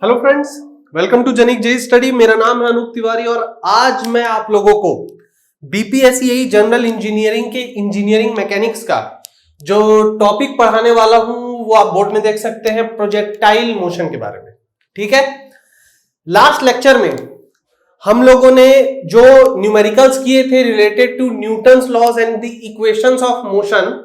Hello friends, welcome to जनिक जे study. मेरा नाम है अनूप तिवारी और आज मैं आप लोगों को बीपीएससी जनरल इंजीनियरिंग के इंजीनियरिंग मैकेनिक्स का जो टॉपिक पढ़ाने वाला हूं वो आप बोर्ड में देख सकते हैं, प्रोजेक्टाइल मोशन के बारे में। ठीक है, लास्ट लेक्चर में हम लोगों ने जो न्यूमेरिकल्स किए थे related to Newton's laws and the equations of motion,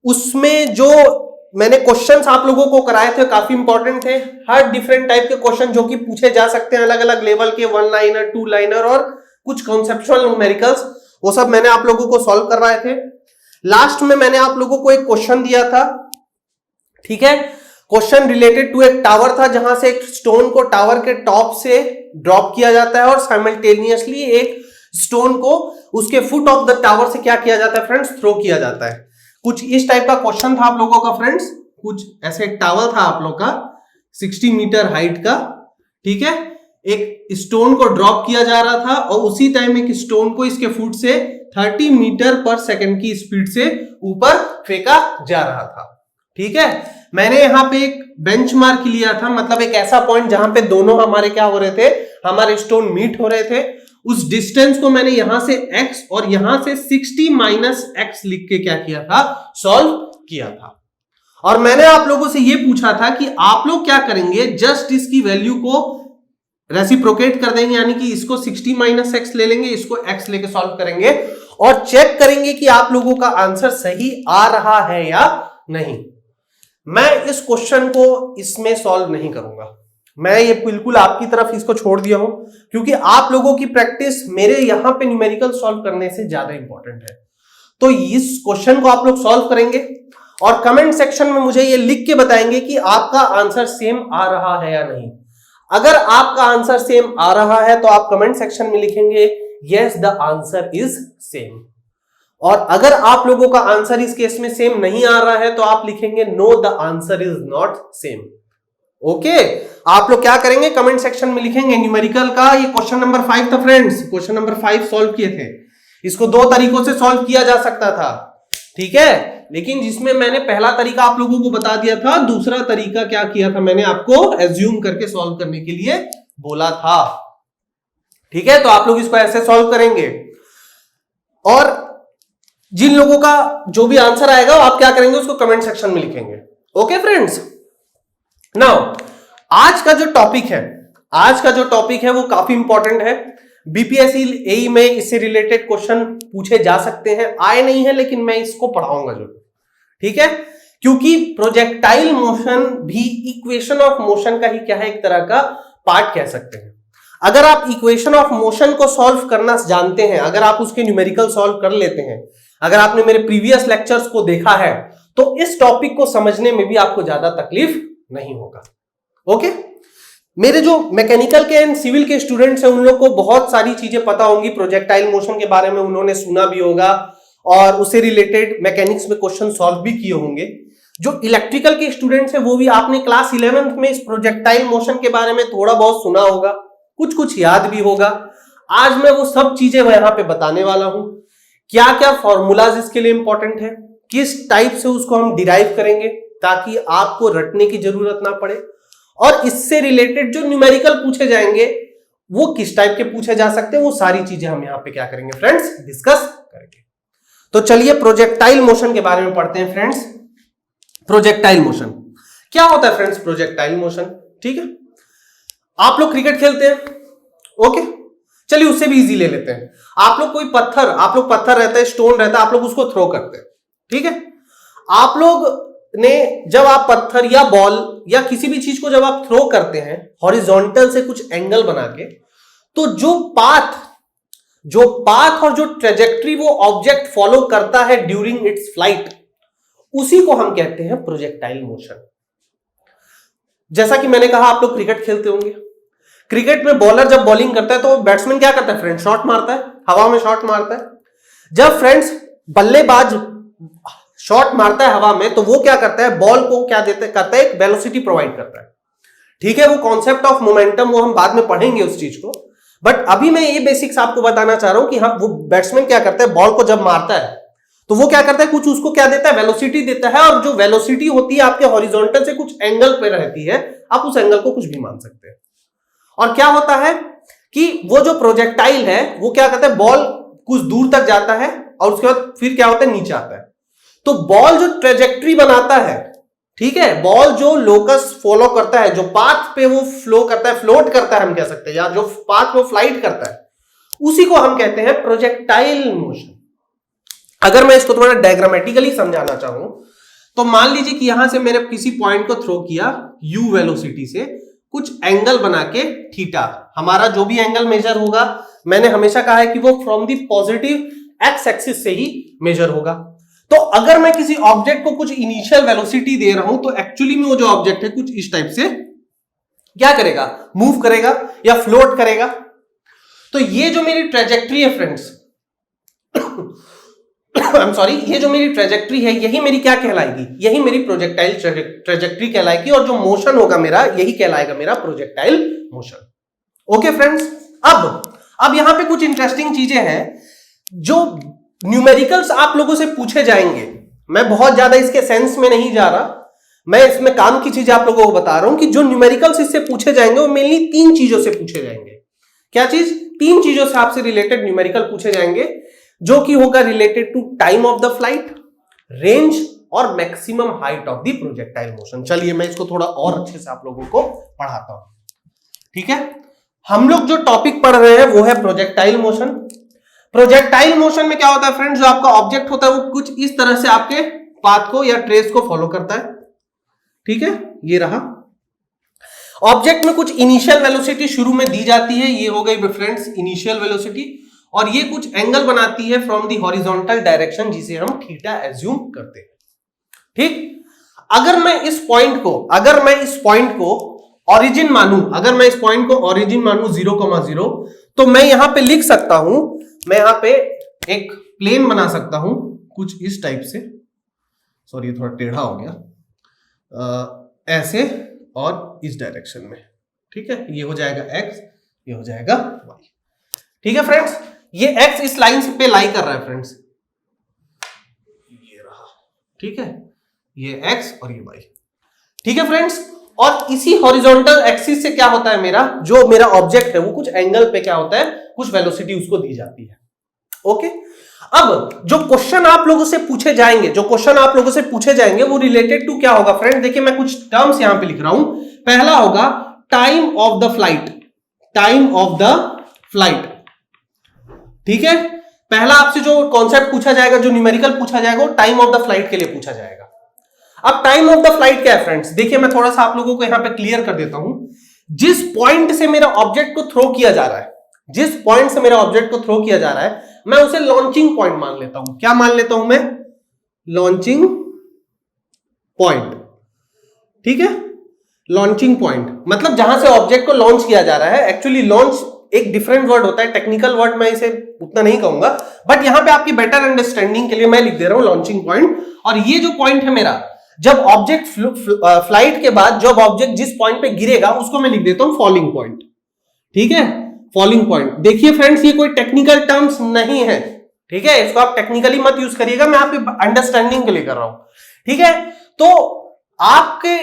उसमें जो मैंने क्वेश्चंस आप लोगों को कराए थे काफी इंपॉर्टेंट थे। हर डिफरेंट टाइप के क्वेश्चन जो कि पूछे जा सकते हैं अलग अलग लेवल के, 1 लाइनर, 2 लाइनर और कुछ कॉन्सेप्चुअल न्यूमेरिकल्स, वो सब मैंने आप लोगों को सॉल्व करवाए थे। लास्ट में मैंने आप लोगों को एक क्वेश्चन दिया था, ठीक है। क्वेश्चन रिलेटेड टू एक टावर था जहां से एक स्टोन को टावर के टॉप से ड्रॉप किया जाता है और साइमल्टेनियसली एक स्टोन को उसके फुट ऑफ द टावर से क्या किया जाता है फ्रेंड्स, थ्रो किया जाता है। कुछ इस टाइप का क्वेश्चन था आप लोगों का फ्रेंड्स। कुछ ऐसे एक टावर था आप लोग का 60 मीटर हाइट का, ठीक है। एक स्टोन को ड्रॉप किया जा रहा था और उसी टाइम एक स्टोन को इसके फुट से 30 मीटर पर सेकंड की स्पीड से ऊपर फेंका जा रहा था, ठीक है। मैंने यहां पे एक बेंचमार्क लिया था, मतलब एक ऐसा पॉइंट जहां पे दोनों हमारे क्या हो रहे थे, हमारे स्टोन मीट हो रहे थे। उस डिस्टेंस को मैंने यहां से x और यहां से 60 माइनस x लिख के क्या किया था, सॉल्व किया था। और मैंने आप लोगों से यह पूछा था कि आप लोग क्या करेंगे, जस्ट इसकी वैल्यू को रेसिप्रोकेट कर देंगे, यानी कि इसको 60 माइनस x ले लेंगे, इसको x लेके सॉल्व करेंगे और चेक करेंगे कि आप लोगों का आंसर सही आ रहा है या नहीं। मैं इस क्वेश्चन को इसमें सॉल्व नहीं करूंगा, मैं ये बिल्कुल आपकी तरफ इसको छोड़ दिया हूं, क्योंकि आप लोगों की प्रैक्टिस मेरे यहां पे न्यूमेरिकल सॉल्व करने से ज्यादा इंपॉर्टेंट है। तो इस क्वेश्चन को आप लोग सॉल्व करेंगे और कमेंट सेक्शन में मुझे ये लिख के बताएंगे कि आपका आंसर सेम आ रहा है या नहीं। अगर आपका आंसर सेम आ रहा है तो आप कमेंट सेक्शन में लिखेंगे yes the answer is same, और अगर आप लोगों का आंसर इस केस में सेम नहीं आ रहा है तो आप लिखेंगे know the answer is not same. Okay, आप लोग क्या करेंगे, कमेंट सेक्शन में लिखेंगे। न्यूमेरिकल का ये क्वेश्चन नंबर 5 था फ्रेंड्स, क्वेश्चन नंबर 5 सॉल्व किए थे। इसको 2 तरीकों से सॉल्व किया जा सकता था, ठीक है, लेकिन जिसमें मैंने पहला तरीका आप लोगों को बता दिया था, दूसरा तरीका क्या किया था, मैंने आपको एज्यूम करके सॉल्व करने के लिए बोला था, ठीक है। तो आप लोग इसको ऐसे सॉल्व करेंगे और जिन लोगों का जो भी आंसर आएगा आप क्या करेंगे, उसको कमेंट सेक्शन में लिखेंगे। ओके फ्रेंड्स, नाउ आज का जो टॉपिक है वो काफी इंपॉर्टेंट है। बीपीएससी एई में इससे रिलेटेड क्वेश्चन पूछे जा सकते हैं, आए नहीं है लेकिन मैं इसको पढ़ाऊंगा जरूर, ठीक है, क्योंकि प्रोजेक्टाइल मोशन भी इक्वेशन ऑफ मोशन का ही क्या है, एक तरह का पार्ट कह सकते हैं। अगर आप इक्वेशन ऑफ मोशन को सॉल्व करना जानते हैं, अगर आप उसके न्यूमेरिकल सॉल्व कर लेते हैं, अगर आपने मेरे प्रीवियस लेक्चर्स को देखा है, तो इस टॉपिक को समझने में भी आपको ज्यादा तकलीफ नहीं होगा। ओके, मेरे जो मैकेनिकल के एंड सिविल के स्टूडेंट्स हैं उन लोग को बहुत सारी चीजें पता होंगी प्रोजेक्टाइल मोशन के बारे में, उन्होंने सुना भी होगा और उससे रिलेटेड मैकेनिक्स में क्वेश्चन सॉल्व भी किए होंगे। जो इलेक्ट्रिकल के स्टूडेंट्स हैं वो भी आपने क्लास 11th में इस प्रोजेक्टाइल मोशन के बारे में थोड़ा बहुत सुना होगा, कुछ कुछ याद भी होगा। आज मैं वो सब चीजें यहां पे बताने वाला हूं, क्या क्या फॉर्मूलाज इसके लिए इंपॉर्टेंट है, किस टाइप से उसको हम डिराइव करेंगे ताकि आपको रटने की जरूरत ना पड़े, और इससे रिलेटेड जो न्यूमेरिकल पूछे जाएंगे वो किस टाइप के पूछे जा सकते हैं, वो सारी चीजें हम यहां पे क्या करेंगे फ्रेंड्स, डिस्कस करेंगे। तो चलिए प्रोजेक्टाइल मोशन के बारे में पढ़ते हैं फ्रेंड्स। प्रोजेक्टाइल मोशन क्या होता है फ्रेंड्स, प्रोजेक्टाइल मोशन, ठीक है। आप लोग क्रिकेट खेलते हैं, ओके, चलिए उससे भी इजी ले लेते हैं। आप लोग कोई पत्थर, आप लोग पत्थर रहता है, स्टोन रहता है, आप लोग उसको थ्रो करते हैं, ठीक है। आप लोग ने जब आप पत्थर या बॉल या किसी भी चीज को जब आप थ्रो करते हैं हॉरिजॉन्टल से कुछ एंगल बना के, तो जो पाथ और जो ट्रेजेक्ट्री वो ऑब्जेक्ट फॉलो करता है ड्यूरिंग इट्स फ्लाइट, उसी को हम कहते हैं प्रोजेक्टाइल मोशन। जैसा कि मैंने कहा आप लोग क्रिकेट खेलते होंगे, क्रिकेट में बॉलर जब बॉलिंग करता है तो बैट्समैन क्या करता है फ्रेंड्स, शॉट मारता है, हवा में शॉट मारता है। जब फ्रेंड्स बल्लेबाज शॉट मारता है हवा में, तो वो क्या करता है, बॉल को क्या करता है, एक वेलोसिटी प्रोवाइड करता है, ठीक है। वो कॉन्सेप्ट ऑफ मोमेंटम वो हम बाद में पढ़ेंगे उस चीज को, बट अभी मैं ये बेसिक्स आपको बताना चाह रहा हूं कि हाँ, वो बैट्समैन क्या करता है, बॉल को जब मारता है तो वो क्या करता है, कुछ उसको क्या देता है, वेलोसिटी देता है, और जो वेलोसिटी होती है आपके हॉरिजॉन्टल से कुछ एंगल पे रहती है, आप उस एंगल को कुछ भी मान सकते हैं। और क्या होता है कि वो जो प्रोजेक्टाइल है वो क्या करता है, बॉल कुछ दूर तक जाता है और उसके बाद फिर क्या होता है, नीचे आता है। तो बॉल जो ट्रेजेक्ट्री बनाता है, ठीक है, बॉल जो लोकस फॉलो करता है, जो पाथ पे वो फ्लो करता है, फ्लोट करता है हम कह सकते हैं, या जो पाथ पे वो फ्लाइट करता है, उसी को हम कहते हैं प्रोजेक्टाइल मोशन। अगर मैं इसको थोड़ा डायग्रामेटिकली समझाना चाहूं तो मान लीजिए कि यहां से मैंने किसी पॉइंट को थ्रो किया u वेलोसिटी से, कुछ एंगल बना के थीटा, हमारा जो भी एंगल मेजर होगा, मैंने हमेशा कहा है कि वो from the positive x axis से ही मेजर होगा। तो अगर मैं किसी ऑब्जेक्ट को कुछ इनिशियल वेलोसिटी दे रहा हूं तो एक्चुअली में वो जो ऑब्जेक्ट है कुछ इस टाइप से क्या करेगा, मूव करेगा या फ्लोट करेगा। तो ये जो मेरी ट्रेजेक्ट्री है फ्रेंड्स, आई एम सॉरी, ये जो मेरी ट्रेजेक्ट्री है यही मेरी क्या कहलाएगी, यही मेरी प्रोजेक्टाइल ट्रेजेक्ट्री कहलाएगी, और जो मोशन होगा मेरा यही कहलाएगा मेरा प्रोजेक्टाइल मोशन। ओके फ्रेंड्स, अब यहां पे कुछ इंटरेस्टिंग चीजें हैं जो न्यूमेरिकल्स आप लोगों से पूछे जाएंगे। मैं बहुत ज्यादा इसके सेंस में नहीं जा रहा, मैं इसमें काम की चीज आप लोगों को बता रहा हूं कि जो न्यूमेरिकल्स इससे पूछे जाएंगे वो मेनली 3 चीजों से पूछे जाएंगे। क्या चीज? 3 चीजों से आपसे रिलेटेड न्यूमेरिकल पूछे जाएंगे, जो कि होगा related to time of the flight, range और maximum height of the projectile motion. चलिए मैं इसको थोड़ा और अच्छे से आप लोगों को पढ़ाता हूं, ठीक है। हम लोग जो टॉपिक पढ़ रहे हैं वो है प्रोजेक्टाइल मोशन। प्रोजेक्टाइल मोशन में क्या होता है फ्रेंड्स, जो आपका ऑब्जेक्ट होता है वो कुछ इस तरह से आपके पाथ को या ट्रेस को फॉलो करता है, ठीक है। ये रहा ऑब्जेक्ट में कुछ इनिशियल वेलोसिटी शुरू में दी जाती है, ये हो गई फ्रेंड्स इनिशियल वेलोसिटी, और ये कुछ एंगल बनाती है फ्रॉम दी हॉरिजॉन्टल डायरेक्शन जिसे हम थीटा एज्यूम करते हैं, ठीक। अगर मैं इस पॉइंट को ओरिजिन मानूं, अगर मैं इस पॉइंट को ओरिजिन मानूं 0,0, तो मैं यहां पे लिख सकता हूं, मैं यहां पे एक प्लेन बना सकता हूं कुछ इस टाइप से, सॉरी ये थोड़ा टेढ़ा हो गया, ऐसे और इस डायरेक्शन में, ठीक है। ये हो जाएगा x, ये हो जाएगा y, ठीक है फ्रेंड्स। ये x इस लाइन पे लाई कर रहा है फ्रेंड्स, ये रहा, ठीक है, ये x और ये y, ठीक है फ्रेंड्स। और इसी हॉरिजॉन्टल एक्सिस से क्या होता है, मेरा जो मेरा ऑब्जेक्ट है वो कुछ एंगल पे क्या होता है, कुछ वेलोसिटी उसको दी जाती है, ओके। अब जो क्वेश्चन आप लोगों से पूछे जाएंगे वो रिलेटेड टू क्या होगा फ्रेंड, देखिए मैं कुछ टर्म्स यहां पे लिख रहा हूं। पहला होगा time of the flight, time of the flight, ठीक है। पहला आपसे जो कॉन्सेप्ट पूछा जाएगा, जो न्यूमेरिकल पूछा जाएगा, वो टाइम ऑफ द फ्लाइट के लिए पूछा जाएगा। अब टाइम ऑफ द फ्लाइट क्या है फ्रेंड्स, देखिए मैं थोड़ा सा आप लोगों को यहां पे क्लियर कर देता हूं। जिस पॉइंट से मेरा ऑब्जेक्ट को थ्रो किया जा रहा है, जिस पॉइंट से मेरा ऑब्जेक्ट को थ्रो किया जा रहा है, मैं उसे लॉन्चिंग पॉइंट मान लेता हूं। क्या मान लेता हूं मैं? लॉन्चिंग पॉइंट, ठीक है। लॉन्चिंग पॉइंट मतलब जहां से ऑब्जेक्ट को लॉन्च किया जा रहा है। एक्चुअली लॉन्च एक डिफरेंट वर्ड होता है, टेक्निकल वर्ड मैं इसे उतना नहीं कहूंगा, बट यहां पे आपकी बेटर अंडरस्टैंडिंग के लिए मैं लिख दे रहा हूं लॉन्चिंग पॉइंट। और ये जो पॉइंट है मेरा, जब ऑब्जेक्ट फ्लाइट के बाद जब ऑब्जेक्ट जिस पॉइंट पे गिरेगा उसको मैं लिख देता हूं फॉलिंग पॉइंट, ठीक है, फॉलिंग पॉइंट। देखिए फ्रेंड्स ये कोई टेक्निकल टर्म्स नहीं है, ठीक है, इसको आप टेक्निकली मत यूज करिएगा, मैं आपके अंडरस्टैंडिंग के लिए कर रहा हूं, ठीक है। तो आपके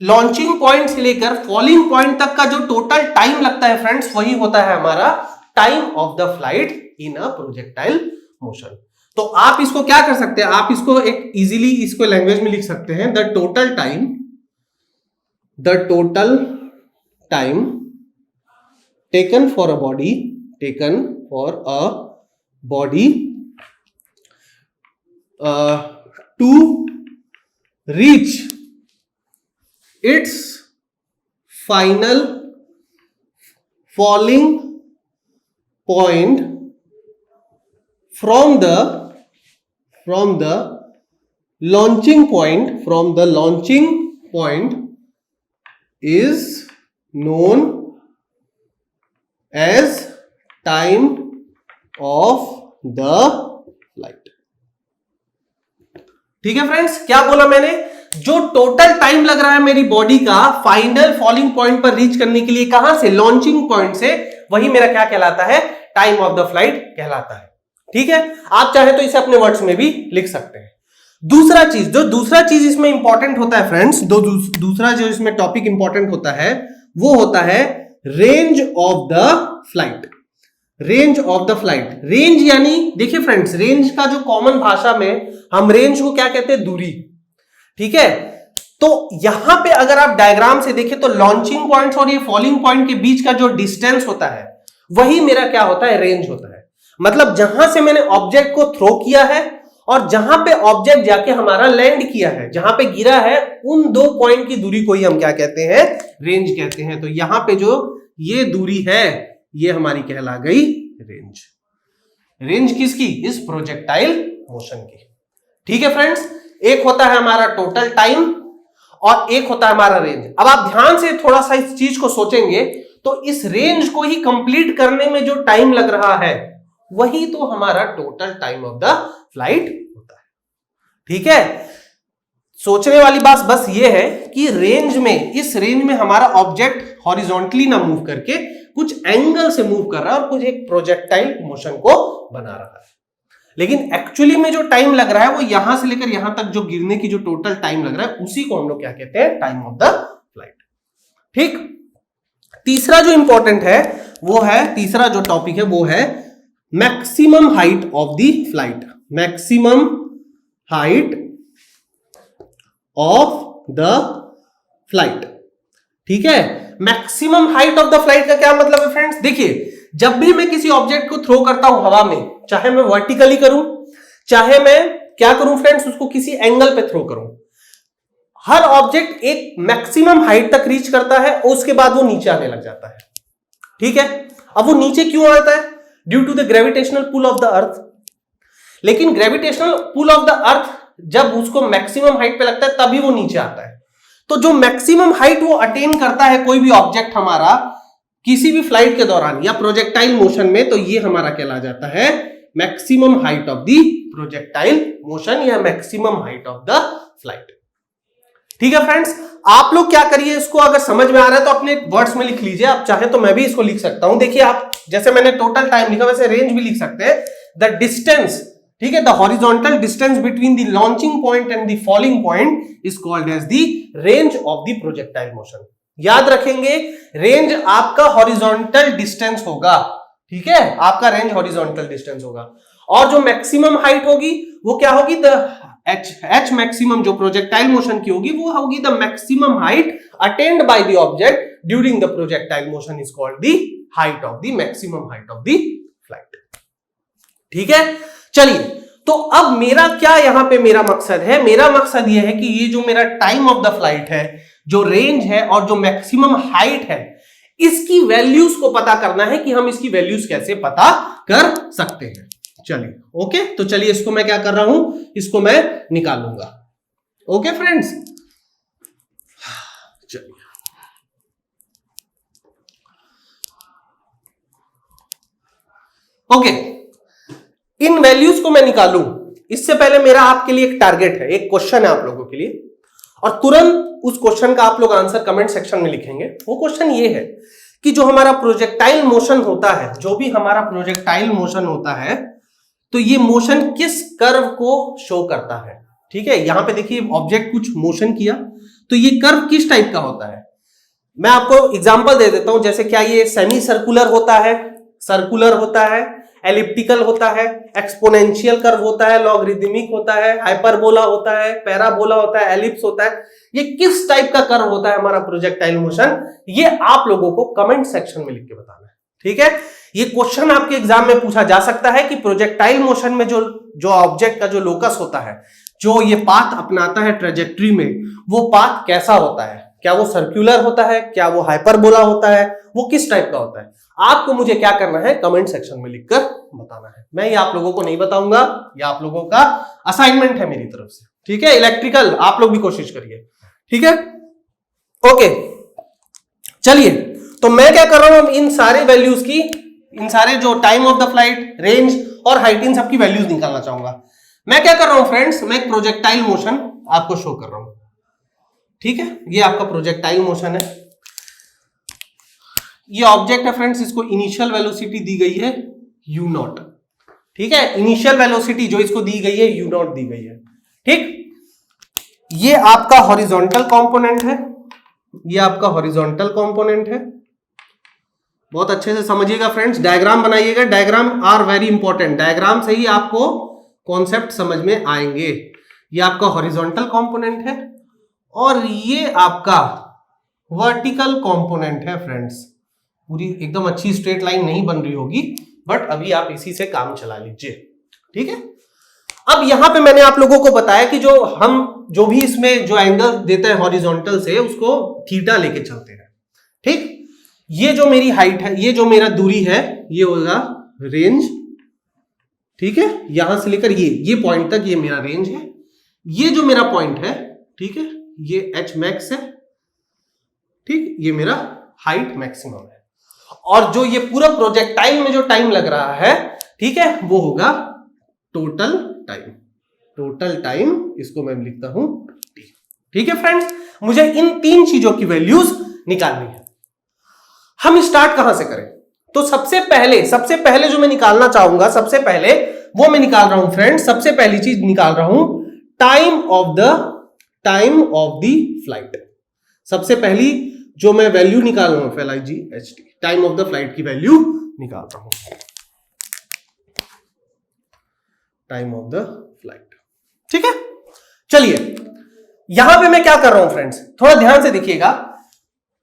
लॉन्चिंग पॉइंट से लेकर फॉलिंग पॉइंट तक का जो टोटल टाइम लगता है फ्रेंड्स, वही होता है हमारा time of the flight in a projectile motion. तो आप इसको क्या कर सकते हैं, आप इसको एक इजीली इसको लैंग्वेज में लिख सकते हैं, the total time taken for a body to reach its final falling point from the launching point is known as time of the flight, ठीक है फ्रेंड्स। क्या बोला मैंने, जो टोटल टाइम लग रहा है मेरी बॉडी का फाइनल फॉलिंग पॉइंट पर रीच करने के लिए, कहां से, लॉन्चिंग पॉइंट से, वही मेरा क्या कहलाता है, टाइम ऑफ द फ्लाइट कहलाता है। ठीक है, आप चाहे तो इसे अपने वर्ड्स में भी लिख सकते हैं। दूसरा चीज इसमें इंपॉर्टेंट होता है फ्रेंड्स, दूसरा जो इसमें टॉपिक इंपॉर्टेंट होता है वो होता है range of the flight. Range of the flight, range यानी देखिए फ्रेंड्स, रेंज का जो कॉमन भाषा में हम रेंज को क्या कहते हैं, दूरी। ठीक है, तो यहां पे अगर आप डायग्राम से देखें तो लॉन्चिंग पॉइंट्स और ये फॉलिंग पॉइंट के बीच का जो डिस्टेंस होता है वही मेरा क्या होता है, रेंज होता है। मतलब जहां से मैंने ऑब्जेक्ट को थ्रो किया है और जहां पे ऑब्जेक्ट जाके हमारा लैंड किया है, जहां पे गिरा है, उन दो पॉइंट की दूरी को ही हम क्या कहते हैं, रेंज कहते हैं। तो यहां पे जो ये दूरी है ये हमारी कहला गई रेंज। रेंज किसकी, इस प्रोजेक्टाइल मोशन की। ठीक है फ्रेंड्स, एक होता है हमारा टोटल टाइम और एक होता है हमारा रेंज। अब आप ध्यान से थोड़ा सा इस चीज को सोचेंगे तो इस रेंज को ही कंप्लीट करने में जो टाइम लग रहा है वही तो हमारा total time of the flight होता है। ठीक है, सोचने वाली बात बस ये है कि रेंज में, इस रेंज में हमारा ऑब्जेक्ट हॉरिजॉन्टली ना मूव करके कुछ एंगल से मूव कर रहा है और कुछ एक प्रोजेक्टाइल मोशन को बना रहा है। लेकिन एक्चुअली में जो टाइम लग रहा है वो यहां से लेकर यहां तक जो गिरने की जो टोटल टाइम लग रहा है उसी को हम लोग क्या कहते हैं, टाइम ऑफ द फ्लाइट। ठीक, तीसरा जो इंपॉर्टेंट है वो है, तीसरा जो टॉपिक है वो है maximum height of the flight. Maximum height of the flight. ठीक है, maximum height of the flight का क्या मतलब है फ्रेंड्स, देखिए जब भी मैं किसी ऑब्जेक्ट को थ्रो करता हूं हवा में, चाहे मैं वर्टिकली करूं चाहे मैं क्या करूं फ्रेंड्स, उसको किसी एंगल पे थ्रो करूं, हर ऑब्जेक्ट एक मैक्सिमम हाइट तक रीच करता है और उसके बाद वो नीचे आने लग जाता है। ठीक है, अब वो नीचे क्यों आता है, due to the gravitational pull of the earth. लेकिन gravitational pull of the earth जब उसको मैक्सिमम हाइट पे लगता है तभी वो नीचे आता है। तो जो मैक्सिमम हाइट वो अटेन करता है कोई भी ऑब्जेक्ट हमारा किसी भी फ्लाइट के दौरान या प्रोजेक्टाइल मोशन में, तो ये हमारा कहला जाता है maximum height of the projectile motion या maximum height of the flight. ठीक है फ्रेंड्स, आप लोग क्या करिए, इसको अगर समझ में आ रहा है तो अपने वर्ड्स में लिख लीजिए। आप चाहे तो मैं भी इसको लिख सकता हूं। देखिए आप, जैसे मैंने टोटल टाइम लिखा वैसे रेंज भी लिख सकते हैं। द डिस्टेंस, ठीक है, the horizontal distance between the launching point and the falling point is called as the range of the projectile motion. याद रखेंगे, रेंज आपका हॉरिजॉन्टल डिस्टेंस होगा। ठीक है, आपका रेंज हॉरिजॉन्टल डिस्टेंस होगा और जो मैक्सिमम हाइट होगी वो क्या होगी, द एच मैक्सिमम जो प्रोजेक्टाइल मोशन की होगी वो होगी the maximum height attend by the object during the projectile motion is called the height of the maximum height of the flight. ठीक है, चलिए, तो अब मेरा क्या यहां पे मेरा मकसद है, मेरा मकसद यह है कि ये जो मेरा टाइम ऑफ द फ्लाइट है, जो रेंज है और जो मैक्सिमम हाइट है, इसकी वैल्यूज को पता करना है कि हम इसकी वैल्यूज कैसे पता कर सकते हैं। चलिए, ओके, तो चलिए इसको मैं क्या कर रहा हूं, इसको मैं निकालूंगा। ओके फ्रेंड्स, चलिए ओके, इन वैल्यूज को मैं निकालूं इससे पहले मेरा आपके लिए एक टारगेट है, एक क्वेश्चन है आप लोगों के लिए, और तुरंत उस क्वेश्चन का आप लोग आंसर कमेंट सेक्शन में लिखेंगे। वो क्वेश्चन ये है कि जो हमारा प्रोजेक्टाइल मोशन होता है, जो भी हमारा प्रोजेक्टाइल मोशन होता है, तो ये मोशन किस कर्व को शो करता है। ठीक है, यहां पे देखिए ऑब्जेक्ट कुछ मोशन किया तो ये कर्व किस टाइप का होता है। मैं आपको एग्जांपल दे देता हूं, जैसे क्या ये सेमी सर्कुलर होता है, सर्कुलर होता है, एलिप्टिकल होता है, एक्सपोनेंशियल कर्व होता है, लॉगरिदमिक होता है, हाइपरबोला होता है, पैराबोला होता है, एलिप्स होता है। ये किस टाइप का कर्व होता है हमारा प्रोजेक्टाइल मोशन, ये आप लोगों को कमेंट सेक्शन में लिख के बताना है। ठीक है, ये क्वेश्चन आपके एग्जाम में पूछा जा सकता है कि प्रोजेक्टाइल मोशन में जो ऑब्जेक्ट का जो लोकस होता है, जो ये पाथ अपनाता है ट्रेजेक्ट्री में, वो पाथ कैसा होता है, क्या वो सर्कुलर होता है, क्या वो हाइपरबोला होता है, वो किस टाइप का होता है। आपको मुझे क्या करना है, कमेंट सेक्शन में लिखकर बताना है। मैं ये आप लोगों को नहीं बताऊंगा, ये आप लोगों का असाइनमेंट है मेरी तरफ से। ठीक है, इलेक्ट्रिकल आप लोग भी कोशिश करिए। ठीक है, ओके, चलिए, तो मैं क्या कर रहा हूं, इन सारे वैल्यूज की, इन सारे जो time of the flight, range और हाइट, इन सबकी वैल्यूज निकालना चाहूंगा। मैं क्या कर रहा हूं फ्रेंड्स, मैं एक प्रोजेक्टाइल मोशन आपको शो कर रहा हूं। ठीक है, ये आपका प्रोजेक्टाइल मोशन है, ये ऑब्जेक्ट है फ्रेंड्स, इसको इनिशियल वेलोसिटी दी गई है u0। ठीक है, इनिशियल वेलोसिटी जो इसको दी गई है u नॉट दी गई है। ठीक, ये आपका हॉरिजॉन्टल कंपोनेंट है, ये आपका हॉरिजॉन्टल कंपोनेंट है। बहुत अच्छे से समझिएगा फ्रेंड्स, डायग्राम बनाइएगा, diagram are very important, diagram से ही आपको कॉन्सेप्ट समझ में आएंगे। ये आपका हॉरिजॉन्टल कंपोनेंट है और ये आपका वर्टिकल कंपोनेंट है फ्रेंड्स। पूरी एकदम अच्छी स्ट्रेट लाइन नहीं बन रही होगी, बट अभी आप इसी से काम चला लीजिए। ठीक है, अब यहां पे मैंने आप लोगों को बताया कि जो भी इसमें जो एंगल देते हैं हॉरिजॉन्टल से, उसको थीटा लेके चलते हैं। ठीक, ये जो मेरी हाइट है, ये जो मेरा दूरी है, ये होगा रेंज। ठीक है, यहां से लेकर ये पॉइंट तक ये मेरा रेंज है। ये जो मेरा पॉइंट है, ठीक है, ये h मैक्स है। ठीक, ये मेरा हाइट मैक्सिमम है। और जो ये पूरा प्रोजेक्टाइल में जो टाइम लग रहा है, ठीक है, वो होगा टोटल टाइम। टोटल टाइम इसको मैं लिखता हूं t। ठीक है फ्रेंड्स, मुझे इन तीन चीजों की वैल्यूज निकालनी है। हम स्टार्ट कहां से करें? तो सबसे पहले जो मैं निकालना चाहूंगा, सबसे पहले वो मैं निकाल रहा हूं फ्रेंड्स, सबसे पहली चीज निकाल रहा हूं टाइम ऑफ द फ्लाइट। सबसे पहली जो मैं वैल्यू निकाल रहा हूं FLIGHT, time of the flight की वैल्यू निकाल रहा हूं, टाइम ऑफ द फ्लाइट। ठीक है, चलिए यहां पे मैं क्या कर रहा हूं फ्रेंड्स, थोड़ा ध्यान से देखिएगा।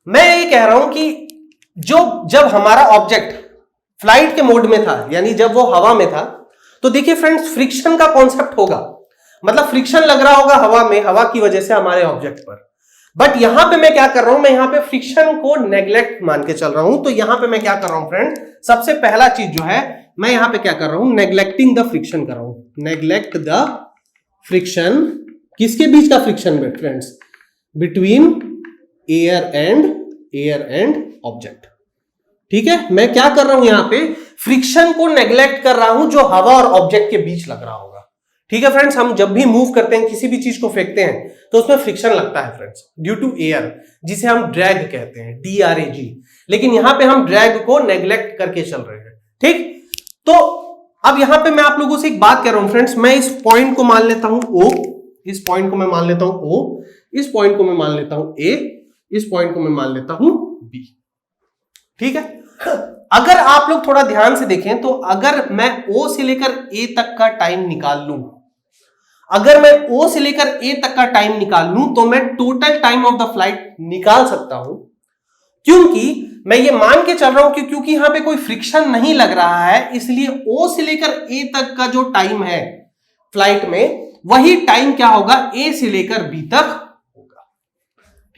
मैं ये कह रहा हूं कि जब हमारा ऑब्जेक्ट फ्लाइट के मोड में था, यानी जब वो हवा में था, तो देखिए फ्रेंड्स फ्रिक्शन का कॉन्सेप्ट होगा, मतलब फ्रिक्शन लग रहा होगा हवा में, हवा की वजह से हमारे ऑब्जेक्ट पर। बट यहां पे मैं क्या कर रहा हूं, मैं यहां पे फ्रिक्शन को नेग्लेक्ट मान के चल रहा हूं। तो यहां पे मैं क्या कर रहा हूं फ्रेंड्स, सबसे पहला चीज जो है, मैं यहां पे क्या कर रहा हूं, नेग्लेक्टिंग द फ्रिक्शन कर रहा हूं। नेग्लेक्ट द फ्रिक्शन, किसके बीच का फ्रिक्शन में friends? Between air and object. ठीक है, मैं क्या कर रहा हूं, यहां पे फ्रिक्शन को नेग्लेक्ट कर रहा हूं जो हवा और ऑब्जेक्ट के बीच लग रहा होगा। ठीक है फ्रेंड्स, हम जब भी मूव करते हैं, किसी भी चीज को फेंकते हैं, तो उसमें फ्रिक्शन लगता है फ्रेंड्स, ड्यू टू एयर, जिसे हम ड्रैग कहते हैं, DRAG। लेकिन यहां पे हम ड्रैग को नेग्लेक्ट करके चल रहे हैं। ठीक, तो अब यहां पे मैं आप लोगों से एक बात कह रहा हूं फ्रेंड्स, मैं इस पॉइंट को मान लेता हूं O, इस पॉइंट को मैं मान लेता हूं O, इस पॉइंट को मैं मान लेता हूं A, इस पॉइंट को मैं मान लेता हूं B। ठीक है, अगर आप लोग थोड़ा ध्यान से देखें, तो अगर मैं O से लेकर A तक का टाइम निकाल लूं, अगर मैं O से लेकर A तक का टाइम निकाल लूं, तो मैं total time of the flight निकाल सकता हूं, क्योंकि मैं ये मान के चल रहा हूं कि क्योंकि यहां पे कोई फ्रिक्शन नहीं लग रहा है, इसलिए O से लेकर A तक का जो टाइम है फ्लाइट में, वही टाइम क्या होगा, A से लेकर B तक होगा।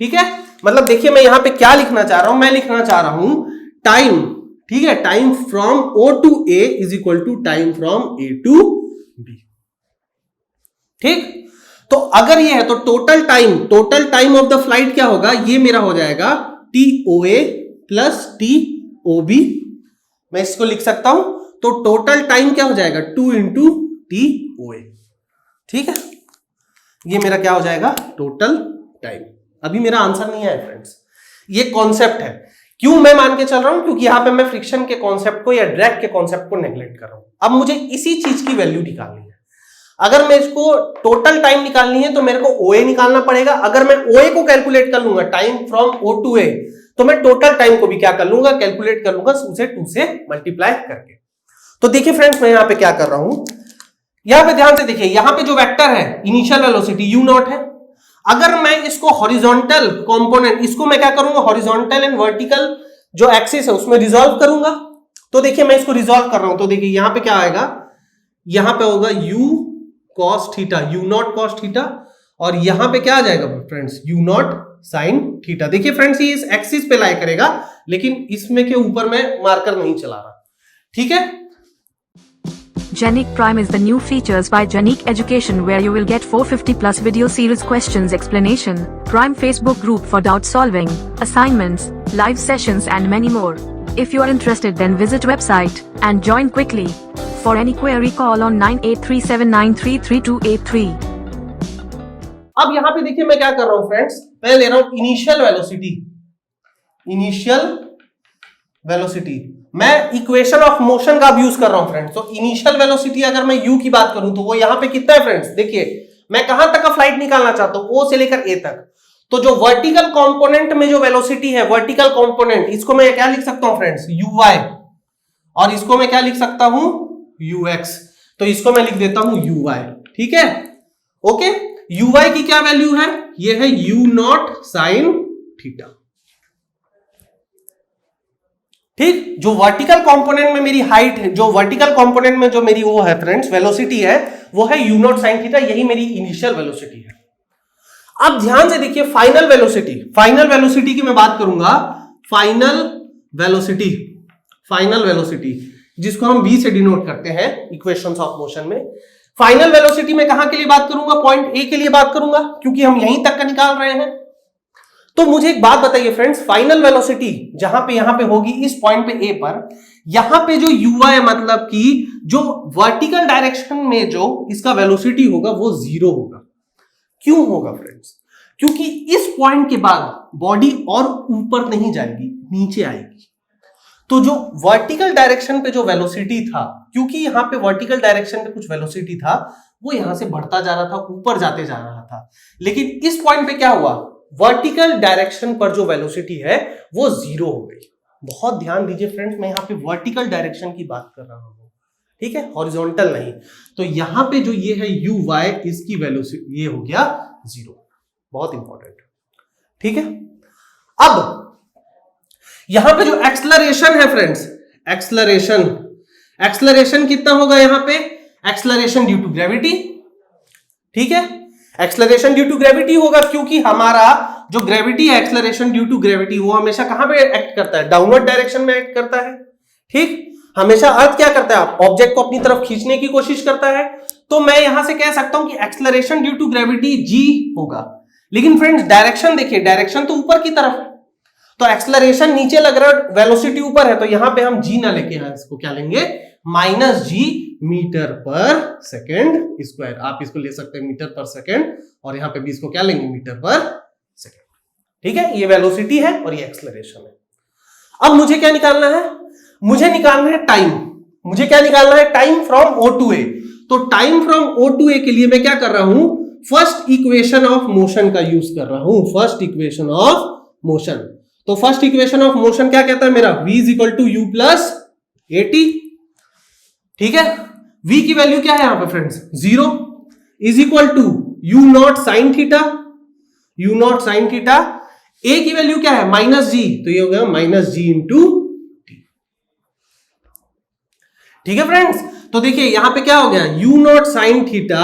ठीक है, मतलब देखिए मैं यहां पे क्या लिखना चाह रहा हूं, मैं लिखना चाह रहा हूं टाइम, ठीक है, time from O to A is equal to time from A to B। ठीक, तो अगर ये है तो total time of the flight क्या होगा, ये मेरा हो जाएगा TOA प्लस TOB। मैं इसको लिख सकता हूं, तो टोटल टाइम क्या हो जाएगा, 2 इंटू TOA। ठीक है, ये मेरा क्या हो जाएगा, टोटल टाइम। अभी मेरा आंसर नहीं आया फ्रेंड्स, ये कॉन्सेप्ट है। क्यों मैं मान के चल रहा हूं, क्योंकि यहां पे मैं फ्रिक्शन के कॉन्सेप्ट को या ड्रैग के कॉन्सेप्ट को नेग्लेक्ट कर रहा हूं। अब मुझे इसी चीज की वैल्यू निकालनी है। अगर मैं इसको टोटल टाइम निकालनी है, तो मेरे को OA निकालना पड़ेगा। अगर मैं OA को कैलकुलेट कर लूंगा, time from O to A, तो मैं टोटल टाइम को भी क्या कर लूंगा, कैलकुलेट कर लूंगा, उसे 2 से मल्टीप्लाई करके। तो देखिए फ्रेंड्स, मैं यहां पे क्या कर रहा हूं, यहां पे ध्यान से देखिए, यहां पे जो वेक्टर है इनिशियल वेलोसिटी u नॉट है। अगर मैं इसको हॉरिजॉन्टल कंपोनेंट, इसको मैं क्या करूंगा, हॉरिजॉन्टल एंड वर्टिकल जो एक्सिस है उसमें रिजॉल्व करूंगा। तो देखिए मैं इसको रिजॉल्व कर रहा हूं, तो देखिए यहां पे क्या आएगा, यहां पे होगा u cos theta, u not cos theta, और यहां पे क्या आ जाएगा friends, u not sin theta. देखिए फ्रेंड्स, ये इस एक्सिस पे लाई करेगा, लेकिन इसमें के ऊपर मैं मार्कर नहीं चला रहा। ठीक है, Genic Prime is the new features by Genic Education, where you will get 450 plus video series questions explanation, Prime Facebook group for doubt solving, assignments, live sessions and many more. If you are interested, then visit website and join quickly. For any query, call on 9837933283. अब यहां पे देखिए मैं क्या कर रहा हूं friends, मैं ले रहा हूं इनिशियल वेलोसिटी मैं इक्वेशन ऑफ मोशन का यूज कर रहा हूं फ्रेंड्स। तो इनिशियल वेलोसिटी अगर मैं u की बात करूं तो वो यहां पे कितना है फ्रेंड्स, देखिए मैं कहां तक का फ्लाइट निकालना चाहता हूं, o से लेकर a तक। तो जो वर्टिकल कंपोनेंट में जो वेलोसिटी है, वर्टिकल कंपोनेंट, इसको मैं क्या लिख सकता हूं फ्रेंड्स, uy, और इसको मैं क्या लिख सकता हूं, ux। तो इसको मैं लिख देता हूं uy, ठीक है, ओके। uy की क्या वैल्यू है, ये है u0 sin थीटा, ठीक। जो वर्टिकल कंपोनेंट में मेरी हाइट है, जो वर्टिकल कंपोनेंट में जो मेरी वो है फ्रेंड्स वेलोसिटी है, वो है u0 sin थीटा, यही मेरी इनिशियल वेलोसिटी है। अब ध्यान से देखिए फाइनल वेलोसिटी, फाइनल वेलोसिटी की मैं बात करूंगा, फाइनल वेलोसिटी, फाइनल वेलोसिटी जिसको हम v से डिनोट करते हैं इक्वेशंस ऑफ मोशन में। फाइनल वेलोसिटी में कहां के लिए बात करूंगा, पॉइंट ए के लिए बात करूंगा, क्योंकि हम यहीं तक का निकाल रहे हैं। तो मुझे एक बात बताइए फ्रेंड्स, फाइनल वेलोसिटी जहां पे यहां पे होगी इस पॉइंट पे ए पर, यहां पे जो uy मतलब कि जो वर्टिकल डायरेक्शन में जो इसका वेलोसिटी होगा वो 0 होगा। क्यों होगा फ्रेंड्स, क्योंकि इस पॉइंट के बाद बॉडी और ऊपर नहीं जाएगी, नीचे आएगी। तो जो वर्टिकल डायरेक्शन पे जो वेलोसिटी था, क्योंकि यहां पे वर्टिकल डायरेक्शन पे कुछ वेलोसिटी था, वो यहां से बढ़ता जा रहा था, ऊपर जाते जा रहा था। लेकिन इस पॉइंट पे क्या हुआ, वर्टिकल डायरेक्शन पर जो वेलोसिटी है वो 0 हो गई। बहुत ध्यान दीजिए फ्रेंड्स, मैं यहां पे वर्टिकल डायरेक्शन की बात कर रहा हूं, ठीक है, हॉरिजॉन्टल नहीं। तो यहां पे जो ये है uy, इसकी वेलोसिटी ये हो गया 0, बहुत इंपॉर्टेंट, ठीक है। अब यहां पे जो एक्सलरेशन है फ्रेंड्स, एक्सलरेशन, एक्सलरेशन कितना होगा यहां पे, एक्सलरेशन ड्यू टू ग्रेविटी, ठीक है, एक्सलरेशन ड्यू टू ग्रेविटी होगा, क्योंकि हमारा जो ग्रेविटी है, एक्सलरेशन ड्यू टू ग्रेविटी, वो हमेशा कहां पे एक्ट करता है, डाउनवर्ड डायरेक्शन में एक्ट करता है, ठीक। हमेशा अर्थ क्या करता है, ऑब्जेक्ट को अपनी तरफ खींचने की कोशिश करता है। तो मैं यहां से कह सकता हूं कि acceleration due to gravity g होगा। लेकिन फ्रेंड्स डायरेक्शन देखिए, डायरेक्शन तो ऊपर की तरफ है, तो एक्सलरेशन नीचे लग रहा है, वेलोसिटी ऊपर है, तो यहां पे हम g ना लेके यहां इसको क्या लेंगे, -g मीटर पर सेकेंड स्क्वायर। आप इसको ले सकते हैं मीटर पर सेकेंड, और यहां पे भी इसको क्या लेंगे, मीटर पर सेकेंड, ठीक है। ये वेलोसिटी है और ये एक्सलरेशन है। अब मुझे क्या निकालना है, मुझे निकालना है टाइम। मुझे क्या निकालना है, time from O to A। तो time from O to A के लिए मैं क्या कर रहा हूं, फर्स्ट इक्वेशन ऑफ मोशन का यूज कर रहा हूं, फर्स्ट इक्वेशन ऑफ मोशन। तो फर्स्ट इक्वेशन ऑफ मोशन क्या कहता है मेरा, v = u + at, ठीक है। v की वैल्यू क्या है यहां पे friends, 0, = u0 sin theta, u0 sin theta. a की वैल्यू क्या है, -g, तो ये हो गया -g × t, ठीक है फ्रेंड्स। तो देखिए यहां पे क्या हो गया, u0 sin theta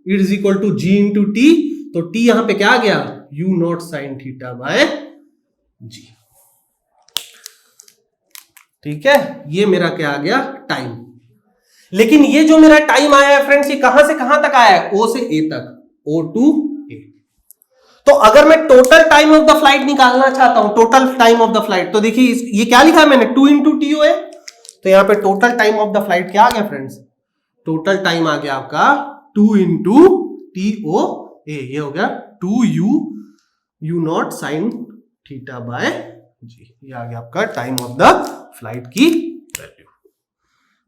= g × t, तो t यहां पे क्या आ गया, u0 sin थीटा /g, ठीक है। ये मेरा क्या आ गया, टाइम। लेकिन ये जो मेरा टाइम आया है फ्रेंड्स, ये कहां से कहां तक आया है, O से A तक, O to A। तो अगर मैं total time of the flight निकालना चाहता हूं, total time of the flight, तो देखिए ये क्या लिखा है मैंने, 2 × TOA। तो यहां पे total time of the flight क्या आ गया फ्रेंड्स, टोटल टाइम आ गया आपका 2 × TOA, ये हो गया 2u u0 sin theta /g, ये आ गया आपका टाइम ऑफ द फ्लाइट की value.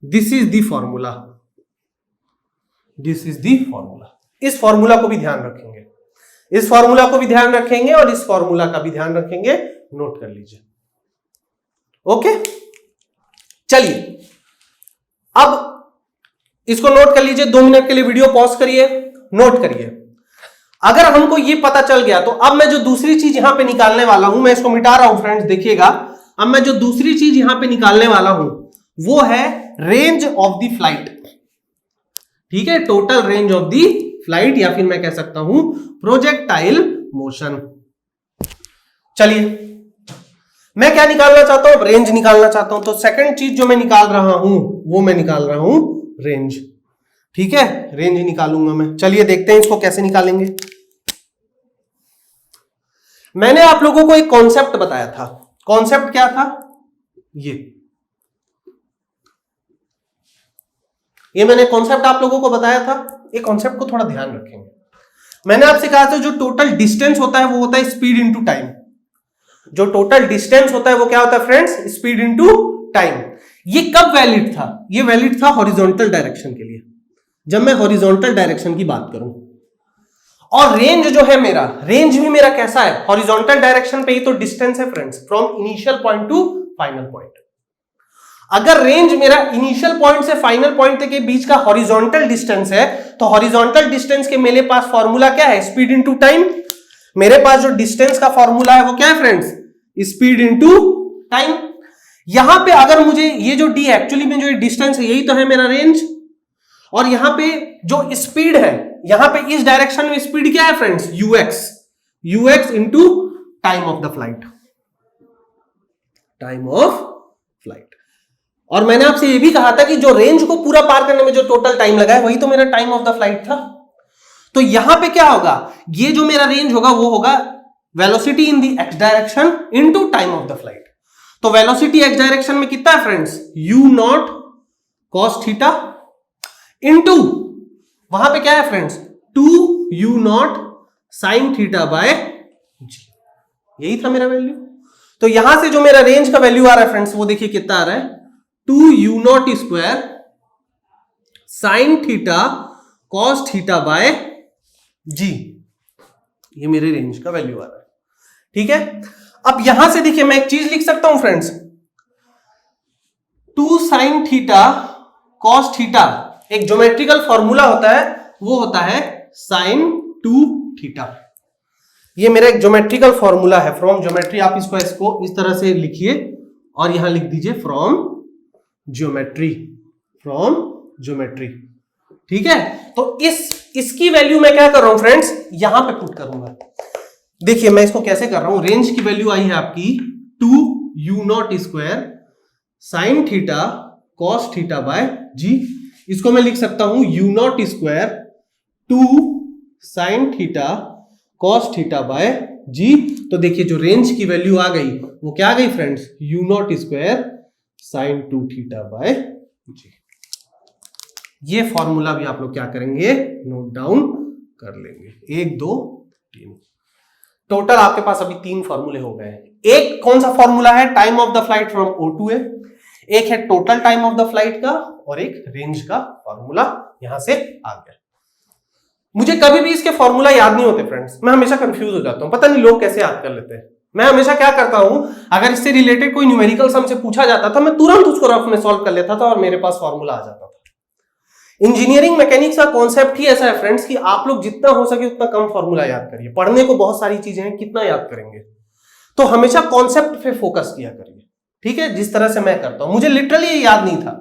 This is the formula, this is the formula. इस फॉर्मूला को भी ध्यान रखेंगे, इस फॉर्मूला को भी ध्यान रखेंगे, और इस फॉर्मूला का भी ध्यान रखेंगे, नोट कर लीजिए, ओके। चलिए अब इसको नोट कर लीजिए, 2 मिनट के लिए वीडियो पॉज करिए, नोट करिए। अगर हमको ये पता चल गया, तो अब मैं जो दूसरी चीज यहां पे निकालने वाला हूं, मैं इसको मिटा रहा हूं फ्रेंड्स, देखिएगा। अब मैं जो दूसरी चीज यहां पे निकालने वाला हूं वो है रेंज ऑफ द फ्लाइट, ठीक है, total range of the flight, या फिर मैं कह सकता हूं प्रोजेक्टाइल मोशन। चलिए मैं क्या निकालना चाहता हूं, रेंज निकालना चाहता हूं। तो सेकंड चीज जो मैं निकाल रहा हूं वो मैं निकाल रहा हूं रेंज, ठीक है, रेंज निकालूंगा मैं। चलिए देखते हैं इसको कैसे निकालेंगे। मैंने आप लोगों को एक कॉन्सेप्ट बताया था, कॉन्सेप्ट क्या था, ये मैंने कॉन्सेप्ट आप लोगों को बताया था। एक कॉन्सेप्ट को थोड़ा ध्यान रखेंगे। मैंने आपसे कहा था जो टोटल डिस्टेंस होता है वो होता है स्पीड इनटू टाइम। जो टोटल डिस्टेंस होता है वो क्या होता है फ्रेंड्स, स्पीड इनटू टाइम। ये कब वैलिड था? ये वैलिड था हॉरिजॉन्टल डायरेक्शन के लिए, जब मैं हॉरिजॉन्टल डायरेक्शन की बात करूं। और रेंज जो है मेरा, रेंज भी मेरा कैसा है? हॉरिजॉन्टल डायरेक्शन पे ही तो डिस्टेंस है friends, from initial point two final point. अगर रेंज मेरा इनिशियल पॉइंट से फाइनल पॉइंट के बीच का हॉरिजॉन्टल डिस्टेंस है, तो हॉरिजॉन्टल डिस्टेंस के मेरे पास फॉर्मूला क्या है? Speed into time. मेरे पास जो डिस्टेंस का फॉर्मूला है वो क्या है फ्रेंड्स? Speed into time. यहां पे अगर मुझे ये जो डी एक्चुअली में जो डिस्टेंस है यही तो है मेरा रेंज, और यहां पे जो स्पीड है, यहां पे इस डायरेक्शन में स्पीड क्या है friends? UX into time of the flight, time of flight. और मैंने आपसे ये भी कहा था कि जो रेंज को पूरा पार करने में जो टोटल टाइम लगा है वही तो मेरा टाइम ऑफ द फ्लाइट था। तो यहां पे क्या होगा? ये जो मेरा रेंज होगा वो होगा velocity in the x direction into time of the flight. तो वेलोसिटी एक्स डायरेक्शन में कितना है friends? U nought cos theta into वहां पे क्या है friends? 2 u0 sine theta by g. यही था मेरा वैल्यू। तो यहां से जो मेरा रेंज का वैल्यू आ रहा है फ्रेंड्स, वो देखिए कितना आ रहा है? 2 u0 square sine theta cos theta by g. ये मेरे रेंज का वैल्यू आ रहा है, ठीक है। अब यहां से देखिए मैं एक चीज लिख सकता हूं friends, 2 sine theta cos theta, एक ज्योमेट्रिकल फॉर्मूला होता है, वो होता है साइन 2 थीटा। ये मेरा एक ज्योमेट्रिकल फॉर्मूला है फ्रॉम ज्योमेट्री। आप इसको इस तरह से लिखिए और यहां लिख दीजिए फ्रॉम ज्योमेट्री, फ्रॉम ज्योमेट्री, ठीक है। तो इसकी वैल्यू मैं क्या कर रहा हूं फ्रेंड्स? यहां पे पुट करूंगा। देखिए मैं इसको कैसे कर रहा हूं। रेंज की वैल्यू आई है आपकी 2 u0 square sine theta cos theta by g. इसको मैं लिख सकता हूं u0 square 2 sine theta cos theta by g. तो देखिए जो रेंज की वैल्यू आ गई वो क्या आ गई friends? u0 square sine 2 theta by g. ये फॉर्मूला भी आप लोग क्या करेंगे? नोट डाउन कर लेंगे। 1 2 3 टोटल आपके पास अभी 3 फॉर्मूले हो गए हैं। एक कौन सा फॉर्मूला है? Time of the flight from O to A। एक है total time of the flight का, और एक रेंज का फॉर्मूला यहां से आ गया। मुझे कभी भी इसके फॉर्मूला याद नहीं होते फ्रेंड्स, मैं हमेशा कंफ्यूज हो जाता हूं, पता नहीं लोग कैसे याद कर लेते हैं। मैं हमेशा क्या करता हूं, अगर इससे रिलेटेड कोई न्यूमेरिकल सम से पूछा जाता था, मैं तुरंत उसको रफ में सॉल्व कर लेता था और मेरे पास फॉर्मूला आ जाता था। इंजीनियरिंग मैकेनिक्स का कॉन्सेप्ट ही ऐसा है फ्रेंड्स कि आप लोग जितना हो सके उतना कम फॉर्मूला याद करिए। पढ़ने को बहुत सारी चीजें हैं, कितना याद करेंगे? तो हमेशा कॉन्सेप्ट पे फोकस किया करिए, ठीक है। जिस तरह से मैं करता हूं, मुझे लिटरली ये याद नहीं था,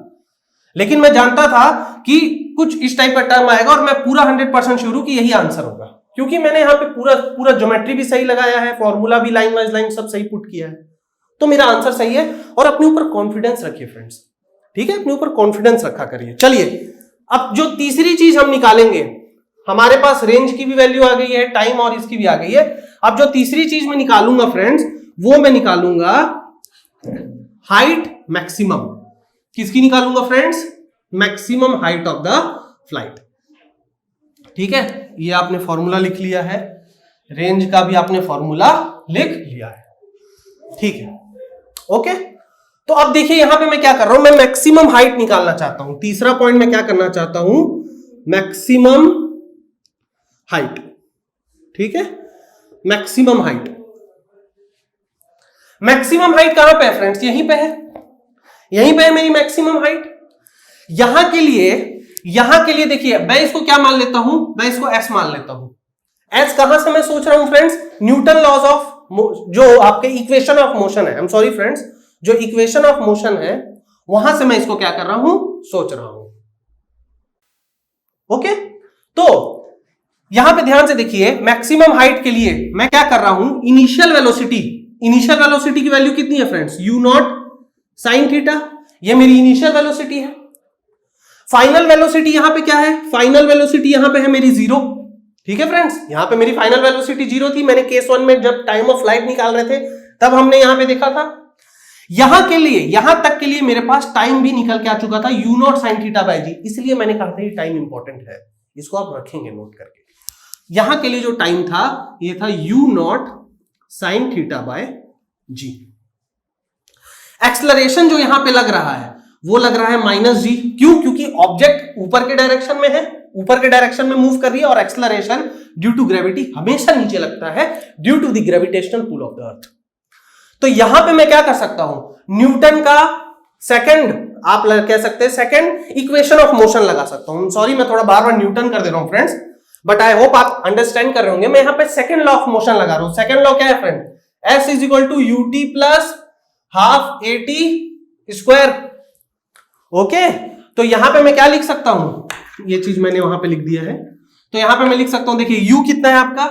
लेकिन मैं जानता था कि कुछ इस टाइप का टर्म आएगा और मैं पूरा 100% श्योर हूं कि यही आंसर होगा, क्योंकि मैंने यहाँ पे पूरा ज्योमेट्री भी सही लगाया है, फॉर्मूला भी लाइन वाइज लाइन सब सही पुट किया है, तो मेरा आंसर सही है। और अपने ऊपर कॉन्फिडेंस रखिए फ्रेंड्स, ठीक है, अपने ऊपर कॉन्फिडेंस रखा करिए। चलिए अब जो तीसरी चीज हम निकालेंगे, हमारे पास रेंज की भी वैल्यू आ गई है, टाइम और इसकी भी आ गई है। अब जो तीसरी चीज मैं निकालूंगा फ्रेंड्स, वो मैं निकालूंगा हाइट मैक्सिमम। किसकी निकालूंगा friends? Maximum height of the flight, ठीक है। ये आपने फॉर्मूला लिख लिया है, रेंज का भी आपने फॉर्मूला लिख लिया है, ठीक है, ओके। तो अब देखिए यहां पे मैं क्या कर रहा हूं, मैं मैक्सिमम हाइट निकालना चाहता हूं। तीसरा पॉइंट मैं क्या करना चाहता हूं? मैक्सिमम हाइट, ठीक है, मैक्सिमम हाइट। मैक्सिमम हाइट कहां पे है फ्रेंड्स? यहीं पे है, यहीं पे है मेरी मैक्सिमम हाइट। यहां के लिए देखिए मैं इसको क्या मान लेता हूं? मैं इसको एस मान लेता हूं। एस कहां से मैं सोच रहा हूं फ्रेंड्स? न्यूटन लॉज ऑफ, जो आपके इक्वेशन ऑफ मोशन है, आई एम सॉरी फ्रेंड्स, जो इक्वेशन ऑफ मोशन है वहां से मैं इसको क्या कर रहा हूं? सोच रहा हूं, ओके। तो यहां पे ध्यान से देखिए, मैक्सिमम हाइट के लिए मैं क्या कर रहा हूं? इनिशियल वेलोसिटी की वैल्यू कितनी है फ्रेंड्स? u0 साइन थीटा, ये मेरी इनिशियल वेलोसिटी है। फाइनल वेलोसिटी यहां पे क्या है? फाइनल वेलोसिटी यहां पे है मेरी 0, ठीक है फ्रेंड्स। यहां पे मेरी फाइनल वेलोसिटी 0 थी। मैंने केस 1 में जब टाइम ऑफ फ्लाइट निकाल रहे थे तब हमने यहां पे देखा था। यहां तक के लिए मेरे पास टाइम भी निकल के आ चुका था, u0 साइन थीटा बाय जी। इसलिए मैंने कहा था ये टाइम इंपॉर्टेंट है, इसको आप रखेंगे नोट करके। यहां के लिए जो टाइम था ये था u0 sine theta by g. Acceleration जो यहां पे लग रहा है वो लग रहा है माइनस जी। क्यों? क्योंकि ऑब्जेक्ट ऊपर के डायरेक्शन में है, ऊपर के डायरेक्शन में मूव कर रही है, और एक्सेलरेशन ड्यू टू ग्रेविटी हमेशा नीचे लगता है due to the gravitational pull of the earth. तो यहां पे मैं क्या कर सकता हूं, न्यूटन का सेकंड, आप कह सकते हैं सेकंड इक्वेशन ऑफ मोशन लगा सकता हूं। सॉरी मैं थोड़ा बार बार न्यूटन कर दे रहा हूं फ्रेंड्स, बट आई होप आप अंडरस्टैंड कर रहे होंगे। मैं यहां पे सेकंड लॉ ऑफ मोशन लगा रहा हूं। सेकंड लॉ क्या है friend? S is equal to ut plus half at square. Okay, तो यहां पे मैं क्या लिख सकता हूं, ये चीज मैंने वहां पे लिख दिया है। तो यहां पे मैं लिख सकता हूं, देखिए u कितना है आपका,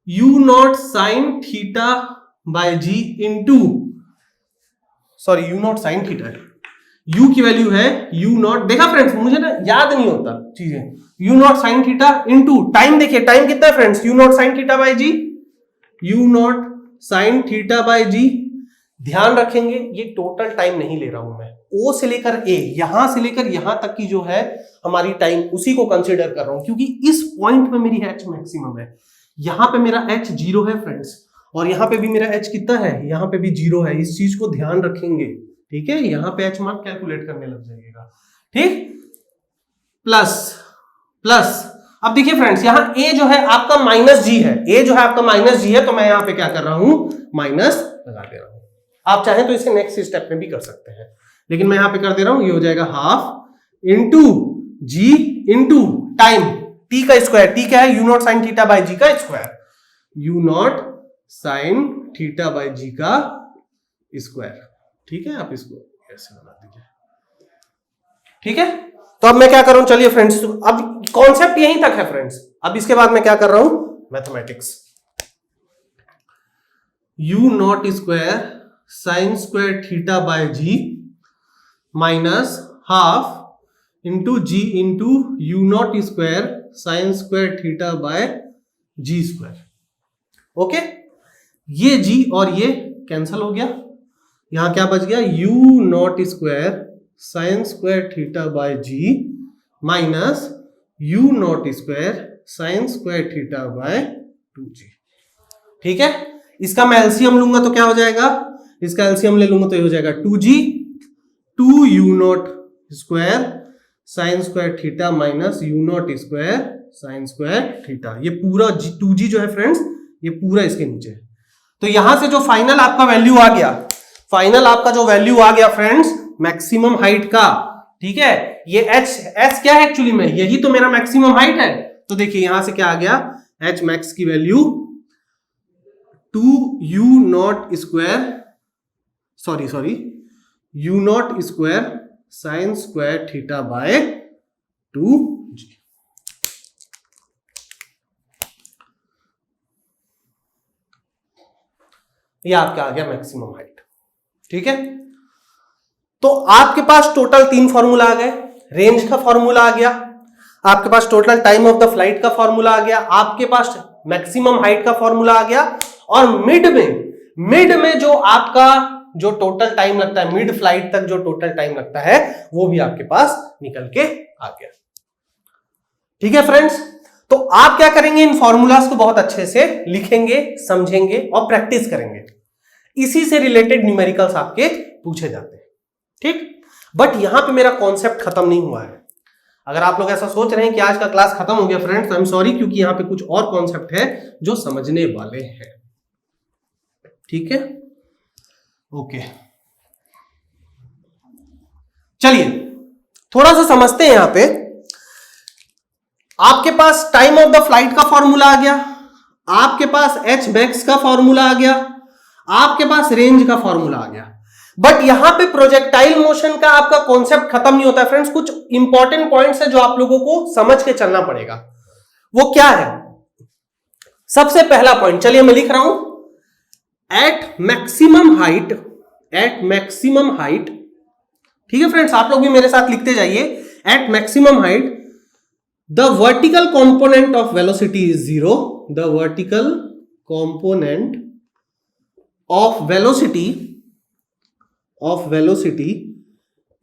u nought sine theta by g into, sorry u nought sine theta है, u की वैल्यू है u नॉट, देखा फ्रेंड्स मुझे ना याद नहीं होता चीजें, u nought sine theta into time, देखिए टाइम कितना है friends, u nought sine theta by g, u nought sine theta by g. ध्यान रखेंगे ये टोटल टाइम नहीं ले रहा हूं मैं, O से लेकर A, यहां से लेकर यहां तक की जो है हमारी टाइम, उसी को कंसीडर कर रहा हूं, क्योंकि इस पॉइंट पे मेरी h मैक्सिमम है। यहां पे मेरा h 0 है फ्रेंड्स, और यहां पे भी मेरा h कितना है, यहां पे भी 0 है। इस चीज को ध्यान रखेंगे, ठीक है? यहां पे h मार्क कैलकुलेट करने लग जाइएगा, ठीक? प्लस प्लस, अब देखिए फ्रेंड्स यहां a जो है आपका माइनस जी है, a जो है आपका माइनस जी है, तो मैं यहां पे क्या कर रहा हूं, माइनस लगा दे रहा हूं। आप चाहें तो इसे नेक्स्ट स्टेप में भी कर सकते हैं, लेकिन मैं यहां पे कर दे रहा हूं, ये हो जाएगा half into g into time, t का स्क्वायर, t क्या है, u nought sine theta by g का square, u nought sine theta by g का स्क्वायर, ठीक है? आप इसको ऐसे बना दीजिए, ठीक है? तो अब मैं क्या कर रहा हूं, चलिए फ्रेंड्स, अब कॉन्सेप्ट यहीं तक है फ्रेंड्स। अब इसके बाद मैं क्या कर रहा हूं, mathematics, u naught square sine square theta by g minus half into g into u naught square sine square theta by g square. Okay, ये जी और ये कैंसल हो गया, यहां क्या बच गया, u naught square sine square theta by g minus u naught square sine square theta by 2g। ठीक है, इसका मैं एलसीएम लूंगा तो क्या हो जाएगा, इसका एलसीएम ले लूंगा तो ये हो जाएगा 2g, 2u not square sine square theta minus u naught square sine square theta. ये पूरा 2g जो है फ्रेंड्स, ये पूरा इसके नीचे है। तो यहां से जो फाइनल आपका वैल्यू आ गया, फाइनल आपका जो वैल्यू आ गया फ्रेंड्स मैक्सिमम हाइट का, ठीक है, ये एच क्या है एक्चुअली में, यही तो मेरा मैक्सिमम हाइट है। तो देखिए यहां से क्या आ गया, एच मैक्स की value 2u not square, sorry you naught square sine square theta by 2g। ये आपका आ गया मैक्सिमम हाइट। ठीक है, तो आपके पास टोटल 3 फॉर्मूला आ गए, रेंज का फॉर्मूला आ गया, आपके पास total time of the flight का फॉर्मूला आ गया, आपके पास मैक्सिमम हाइट का फॉर्मूला आ गया, और मिड में जो आपका जो टोटल टाइम लगता है, मिड फ्लाइट तक जो टोटल टाइम लगता है, वो भी आपके पास निकल के आ गया। ठीक है फ्रेंड्स, तो आप क्या करेंगे, इन फॉर्मूलाज को बहुत अच्छे से लिखेंगे, समझेंगे और प्रैक्टिस करेंगे। इसी से रिलेटेड न्यूमेरिकल्स आपके पूछे जाते हैं। ठीक, बट यहां पे मेरा कॉन्सेप्ट खत्म नहीं हुआ है। अगर आप लोग ऐसा सोच रहे हैं कि आज का क्लास खत्म हो गया फ्रेंड्स, आई एम सॉरी, क्योंकि यहां पे कुछ और कॉन्सेप्ट है जो समझने वाले हैं। ठीक है, ओके, चलिए थोड़ा सा समझते हैं। यहां पे आपके पास टाइम ऑफ द फ्लाइट का फॉर्मूला आ गया, आपके पास एच मैक्स का फॉर्मूला आ गया, आपके पास रेंज का फॉर्मूला आ गया। बट यहां पे प्रोजेक्टाइल मोशन का आपका कॉन्सेप्ट खत्म नहीं होता है फ्रेंड्स। कुछ इंपॉर्टेंट पॉइंट्स है जो आप लोगों को समझ के चलना पड़ेगा। वो क्या है, सबसे पहला पॉइंट, चलिए मैं लिख रहा हूं, एट मैक्सिमम हाइट, ठीक है फ्रेंड्स, आप लोग भी मेरे साथ लिखते जाइए, at maximum height the vertical component of velocity is 0, the vertical component of velocity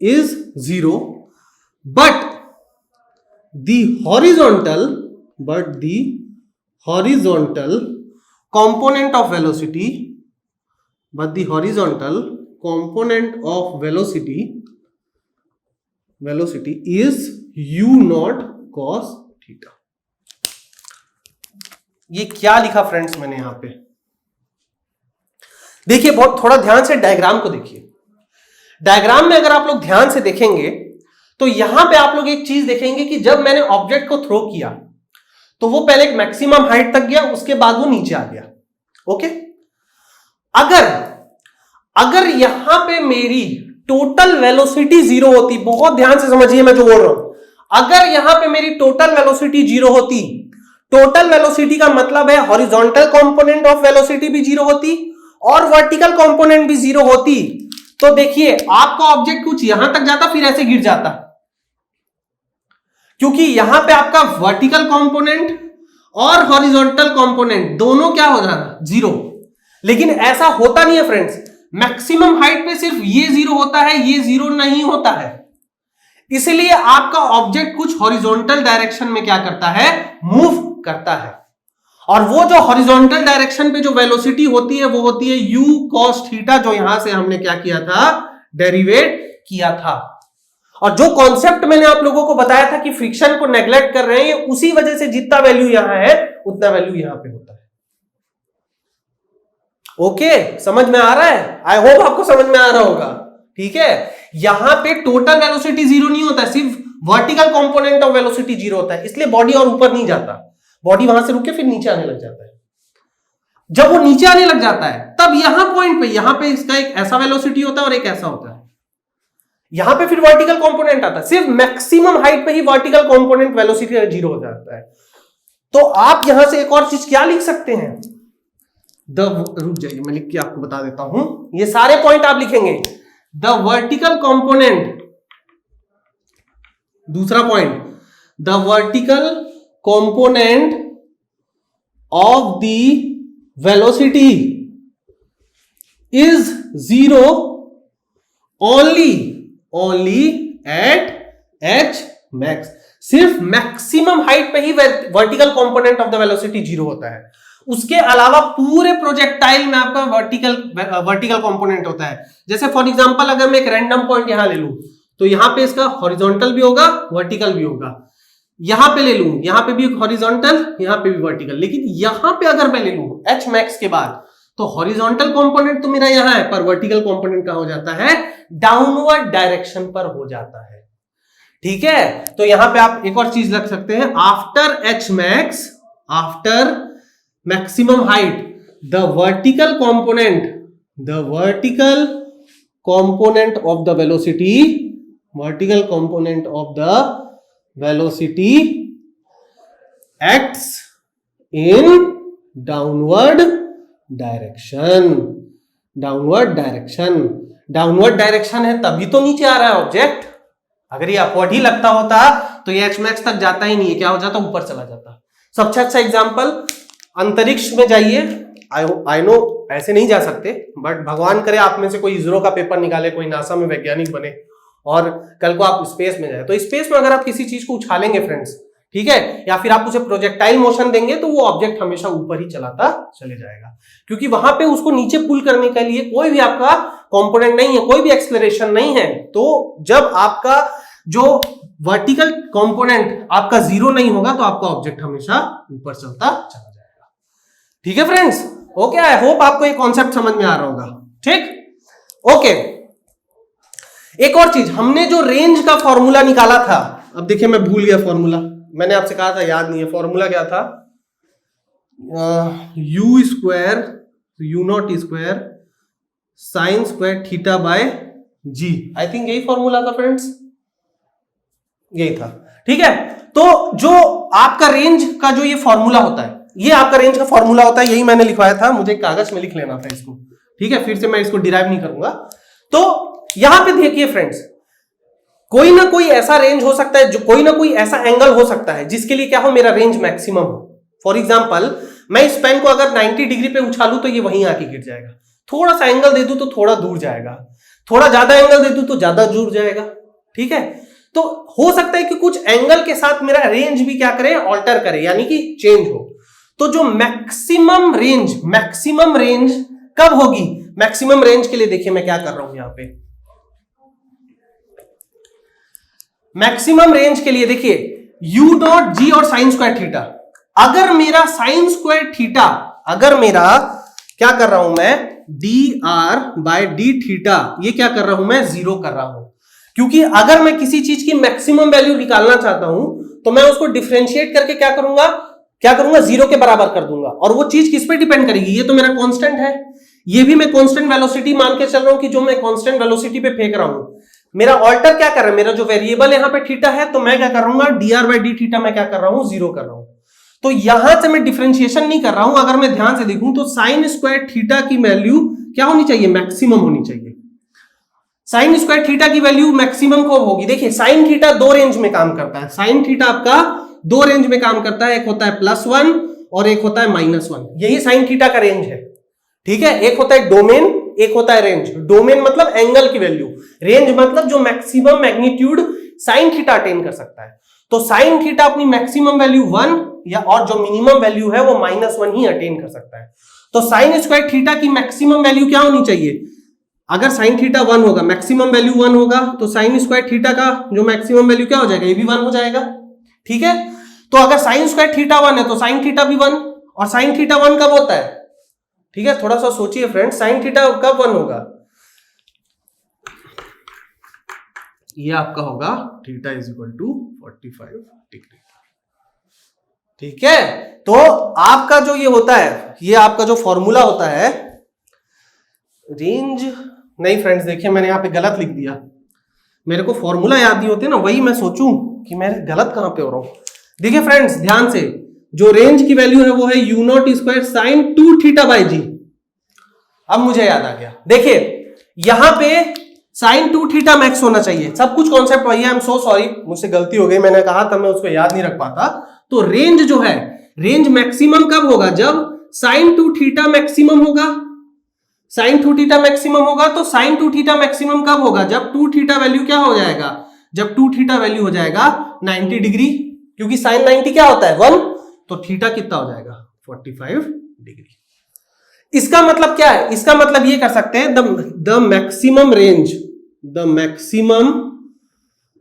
is 0, but the horizontal component of velocity velocity is u0 cos theta. ये क्या लिखा फ्रेंड्स मैंने यहां पे, देखिए बहुत थोड़ा ध्यान से डायग्राम को देखिए। डायग्राम में अगर आप लोग ध्यान से देखेंगे तो यहां पे आप लोग एक चीज देखेंगे कि जब मैंने ऑब्जेक्ट को थ्रो किया तो वो पहले एक मैक्सिमम हाइट तक गया, उसके बाद वो नीचे आ गया। ओके, अगर यहां पे मेरी टोटल वेलोसिटी जीरो होती, बहुत ध्यान से समझिए मैं जो बोल रहा हूं, अगर यहां पे मेरी टोटल वेलोसिटी जीरो होती, टोटल वेलोसिटी का मतलब है हॉरिजॉन्टल कंपोनेंट ऑफ वेलोसिटी भी जीरो होती और वर्टिकल कंपोनेंट भी जीरो होती, तो देखिए आपका ऑब्जेक्ट कुछ यहां तक जाता फिर ऐसे गिर जाता, क्योंकि यहां पे आपका वर्टिकल कंपोनेंट और हॉरिजॉन्टल कंपोनेंट दोनों क्या हो जाता, जीरो। लेकिन ऐसा होता नहीं है फ्रेंड्स, मैक्सिमम हाइट पे सिर्फ ये जीरो होता है, ये जीरो नहीं होता है। इसलिए आपका ऑब्जेक्ट कुछ हॉरिजॉन्टल डायरेक्शन में क्या करता है, मूव करता है। और वो जो हॉरिजॉन्टल डायरेक्शन पे जो वेलोसिटी होती है वो होती है u cos थीटा, जो यहां से हमने क्या किया था, डेरिवेट किया था। और जो कॉन्सेप्ट मैंने आप लोगों को बताया था कि फ्रिक्शन को नेग्लेक्ट कर रहे हैं, ये उसी वजह से जितना वैल्यू यहां है उतना वैल्यू यहां पे होता है। ओके, समझ में आ रहा है? आई होप आपको समझ में आ रहा होगा। ठीक है, यहां पे टोटल वेलोसिटी जीरो नहीं होता, सिर्फ vertical component of velocity zero होता है, इसलिए बॉडी और ऊपर नहीं जाता, बॉडी वहां से रुक के फिर नीचे आने लग जाता है। जब वो नीचे आने लग जाता है तब यहां पॉइंट पे, यहां पे इसका एक ऐसा वेलोसिटी होता है और एक ऐसा होता है, यहां पे फिर वर्टिकल कंपोनेंट आता है, सिर्फ मैक्सिमम हाइट पे ही वर्टिकल कंपोनेंट वेलोसिटी जीरो हो जाता है। तो आप यहां से एक और चीज क्या लिख सकते हैं, रुक जाइए मैं लिख के आपको बता देता हूं, ये सारे पॉइंट आप लिखेंगे, द वर्टिकल कंपोनेंट, दूसरा point, the vertical component of the velocity is zero only at h max, सिर्फ मैक्सिमम हाइट पे ही vertical component of the velocity zero होता है, उसके अलावा पूरे प्रोजेक्टाइल में आपका वर्टिकल कंपोनेंट होता है। जैसे फॉर एग्जांपल अगर मैं एक रैंडम पॉइंट यहां ले लूं तो यहां पे इसका हॉरिजॉन्टल भी होगा, वर्टिकल भी होगा, यहां पे ले लूं, यहां पे भी हॉरिजॉन्टल, यहां पे भी वर्टिकल, लेकिन यहां पे अगर मैं ले लूं h max के बाद तो हॉरिजॉन्टल कंपोनेंट तो मेरा यहां है, पर वर्टिकल कंपोनेंट कहां हो जाता है, डाउनवर्ड डायरेक्शन पर हो जाता है। ठीक है, तो यहां पे आप एक और चीज रख सकते हैं, after h max, after maximum height, the vertical component of the velocity acts in downward direction है, तभी तो नीचे आ रहा है ऑब्जेक्ट। अगर ये अपवर्ड ही लगता होता तो ये h max तक जाता ही नहीं है, क्या हो जाता, ऊपर चला जाता। सबसे अच्छा एग्जांपल, अंतरिक्ष में जाइए, आई नो ऐसे नहीं जा सकते, बट भगवान करे आप में से कोई इसरो का पेपर निकाले, कोई नासा में वैज्ञानिक बने और कल को आप स्पेस में जाए, तो स्पेस में अगर आप किसी चीज को उछालेंगे फ्रेंड्स, ठीक है, या फिर आप उसे प्रोजेक्टाइल मोशन देंगे तो वो ऑब्जेक्ट हमेशा ऊपर ही चलाता चले जाएगा, क्योंकि वहां पे उसको नीचे पुल करने के लिए कोई भी आपका कंपोनेंट नहीं है, कोई भी एक्सेलरेशन नहीं है। तो जब आपका जो वर्टिकल कंपोनेंट आपका जीरो नहीं होगा तो आपका ऑब्जेक्ट हमेशा ऊपर चलता चला जाएगा। ठीक है फ्रेंड्स, ओके, आई होप आपको ये कॉन्सेप्ट समझ में आ रहा होगा। ठीक, ओके, एक और चीज, हमने जो रेंज का फॉर्मूला निकाला था, अब देखिए मैं भूल गया फॉर्मूला, मैंने आपसे कहा था याद नहीं है, फॉर्मूला क्या था, u square u0 square sine square theta bye g, I think यही फॉर्मूला था फ्रेंड्स, यही था। ठीक है, तो जो आपका रेंज का जो ये फॉर्मूला होता है, ये आपका रेंज का फॉर्मूला होता है, यही मैंने लिखवाया था, मुझे कागज में लिख लेना था इसको। ठीक है, फिर से मैं इसको डिराइव नहीं करूंगा। तो यहां पे देखिए फ्रेंड्स, कोई ना कोई ऐसा रेंज हो सकता है, जो कोई ना कोई ऐसा एंगल हो सकता है जिसके लिए क्या हो, मेरा रेंज मैक्सिमम हो। फॉर एग्जांपल, मैं इस पेन को अगर 90 डिग्री पे उछालूं तो ये वहीं आके गिर जाएगा, थोड़ा सा एंगल दे दूं तो थोड़ा दूर जाएगा, थोड़ा ज्यादा एंगल दे दूं तो ज्यादा दूर जाएगा। ठीक है, तो हो सकता है कि कुछ एंगल के साथ मेरा रेंज भी क्या करे, ऑल्टर करे, यानी कि चेंज हो। तो जो मैक्सिमम रेंज कब होगी, मैक्सिमम रेंज के लिए देखिए मैं क्या कर रहा हूं, यहां पे मैक्सिमम रेंज के लिए देखिए u डॉट g और साइन स्क्वायर थीटा, अगर मेरा साइन स्क्वायर थीटा, अगर मेरा क्या कर रहा हूं मैं dr बाय d थीटा, ये क्या कर रहा हूं मैं जीरो कर रहा हूं, क्योंकि अगर मैं किसी चीज की मैक्सिमम वैल्यू निकालना चाहता हूं तो मैं उसको डिफरेंशिएट करके क्या करूंगा जीरो के बराबर कर दूंगा, और वो चीज किस पे डिपेंड करेगी, ये तो मेरा कांस्टेंट है, ये भी मैं कांस्टेंट वेलोसिटी मान के चल रहा हूं कि जो मैं कांस्टेंट वेलोसिटी पे फेंक रहा हूं, मेरा ऑल्टर क्या कर रहा है, मेरा जो वेरिएबल यहां पे थीटा है, तो मैं क्या कर रहा हूं dr बाय डी थीटा मैं क्या कर रहा हूं जीरो कर रहा हूं, तो यहां से मैं डिफरेंशिएशन नहीं कर रहा हूं। अगर मैं ध्यान से देखूं तो साइन स्क्वायर थीटा की वैल्यू क्या होनी चाहिए, मैक्सिमम होनी चाहिए, साइन स्क्वायर थीटा की वैल्यू मैक्सिमम को होगी। देखिए साइन थीटा दो रेंज में काम करता है, साइन थीटा आपका दो रेंज में काम करता है, एक होता है +1 और एक होता है -1, यही साइन थीटा का रेंज है, ठीक है। एक होता है डोमेन, एक होता है रेंज। डोमेन मतलब एंगल की वैल्यू, रेंज मतलब जो maximum magnitude sine theta attain कर सकता है। तो साइन थीटा अपनी मैक्सिमम वैल्यू 1 या और जो मिनिमम वैल्यू है वो -1 ही अटेन कर सकता है। तो साइन स्क्वायर थीटा की मैक्सिमम वैल्यू क्या होनी चाहिए, अगर साइन थीटा 1 होगा, मैक्सिमम वैल्यू 1 होगा, तो साइन स्क्वायर थीटा का जो मैक्सिमम वैल्यू क्या हो जाएगा, ये भी 1 हो जाएगा, ठीक है। तो अगर साइन स्क्वायर थीटा 1 है तो साइन थीटा भी 1, और साइन थीटा 1 कब होता है, ठीक है, थोड़ा सा सोचिए फ्रेंड्स, साइन थीटा कब 1 होगा, ये आपका होगा theta is equal to 45 degree, ठीक है। तो आपका जो ये होता है, ये आपका जो फॉर्मूला होता है रेंज, नहीं फ्रेंड्स देखिए मैंने यहां पे गलत लिख दिया, मेरे को फॉर्मूला याद नहीं होते ना, वही मैं सोचूं कि मैं गलत कहां पे हो रहा हूं। देखिए फ्रेंड्स ध्यान से, जो रेंज की वैल्यू है वो है u0 square sine 2 theta by g. अब मुझे याद आ गया, देखिए यहां पे साइन 2 थीटा मैक्स होना चाहिए, सब कुछ कॉन्सेप्ट वही है, आई एम सो सॉरी, मुझसे गलती हो गई, मैंने कहा था मैं उसको याद नहीं रख पाता। तो रेंज जो है, रेंज मैक्सिमम कब होगा, जब साइन 2 थीटा मैक्सिमम होगा, साइन 2 थीटा मैक्सिमम होगा। तो साइन 2 थीटा मैक्सिमम कब होगा, जब 2 थीटा वैल्यू क्या हो जाएगा, जब 2 थीटा वैल्यू हो जाएगा 90 डिग्री, क्योंकि साइन 90 क्या होता है 1, तो थीटा कितना हो जाएगा 45 डिग्री। इसका मतलब क्या है, इसका मतलब ये कर सकते हैं the maximum range, the maximum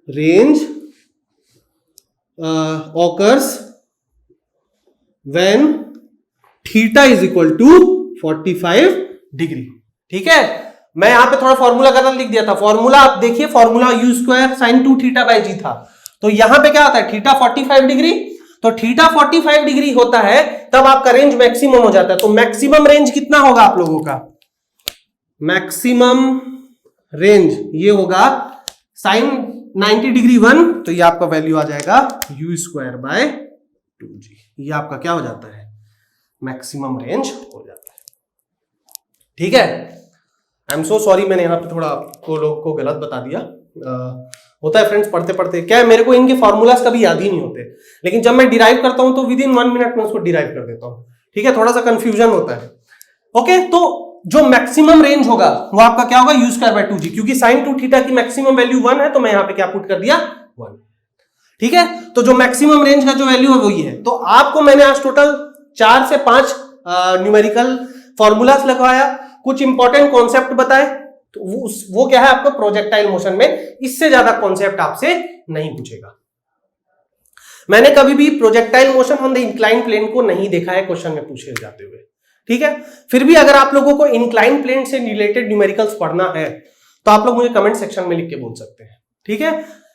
range occurs when theta is equal to 45 degree, ठीक है। मैं यहां पे थोड़ा फॉर्मूला गलत लिख दिया था, फॉर्मूला आप देखिए, formula u square sine 2 theta by g था, तो यहां पे क्या होता है थीटा 45 डिग्री, तो थीटा 45 डिग्री होता है तब आपका रेंज मैक्सिमम हो जाता है। तो मैक्सिमम रेंज कितना होगा आप लोगों का, मैक्सिमम रेंज ये होगा साइन 90 डिग्री 1, तो ये आपका वैल्यू आ जाएगा u स्क्वायर बाय 2g, ये आपका क्या हो जाता है मैक्सिमम रेंज हो जाता है, ठीक है। आई एम सो सॉरी, मैंने यहाँ पे थोड़ा आपको लोग को गलत बता दिया, होता है फ्रेंड्स पढ़ते पढ़ते, क्या है मेरे को इनके फॉर्मूलाज कभी याद ही नहीं होते, लेकिन जब मैं डिराइव करता हूं तो विद इन 1 मिनट में उसको डिराइव कर देता हूं, ठीक है, थोड़ा सा कंफ्यूजन होता है। ओके, तो जो मैक्सिमम रेंज होगा वो आपका क्या होगा u स्क्वायर बाय 2g, क्योंकि साइन 2 थीटा की मैक्सिमम वैल्यू 1 है, तो मैं यहां पे क्या पुट कर दिया 1, ठीक है। तो जो मैक्सिमम रेंज का जो वैल्यू है वो ये है। तो आपको मैंने आज टोटल 4 से 5 न्यूमेरिकल फॉर्मूलाज लगवाया, कुछ इंपॉर्टेंट कॉन्सेप्ट बताए, तो वो क्या है आपको प्रोजेक्टाइल मोशन में, इससे ज्यादा कॉन्सेप्ट आपसे नहीं पूछेगा। मैंने कभी भी projectile motion on the incline plane को नहीं देखा है क्वेश्चन में पूछे जाते हुए, ठीक है। फिर भी अगर आप लोगों को इंक्लाइन प्लेन से रिलेटेड न्यूमेरिकल्स पढ़ना है तो आप लोग मुझे कमेंट सेक्शन में लिख के बोल सकते हैं, ठीक है।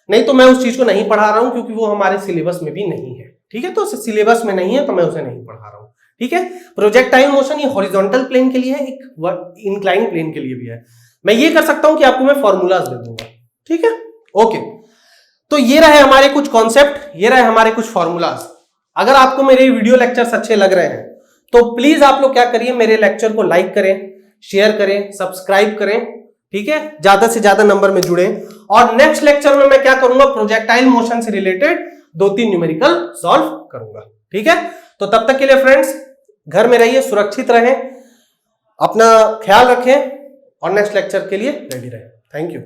नहीं तो मैं उस चीज को नहीं पढ़ा रहा हूं क्योंकि वो हमारे सिलेबस में भी नहीं है, ठीक है। तो सिलेबस में नहीं है तो मैं उसे नहीं पढ़ा रहा हूं, ठीक है। प्रोजेक्टाइल मोशन ये हॉरिजॉन्टल प्लेन के लिए है, एक इंक्लाइन प्लेन के लिए भी है। मैं ये कर सकता हूं कि आपको मैं फॉर्मूलाज दे दूंगा, ठीक है। ओके, तो ये रहे हमारे कुछ कॉन्सेप्ट, ये रहे हमारे कुछ फॉर्मूलाज। अगर आपको मेरे वीडियो लेक्चर्स अच्छे लग रहे हैं तो प्लीज आप लोग क्या करिए, मेरे लेक्चर को लाइक करें, शेयर करें, सब्सक्राइब करें, ठीक है, ज्यादा से ज्यादा नंबर में जुड़े। और नेक्स्ट लेक्चर में मैं क्या करूंगा, प्रोजेक्टाइल मोशन से रिलेटेड 2-3 न्यूमेरिकल सॉल्व करूंगा, ठीक है। तो तब तक के लिए फ्रेंड्स घर में रहिए, सुरक्षित रहें, अपना ख्याल रखें और नेक्स्ट लेक्चर के लिए रेडी रहें। Thank you.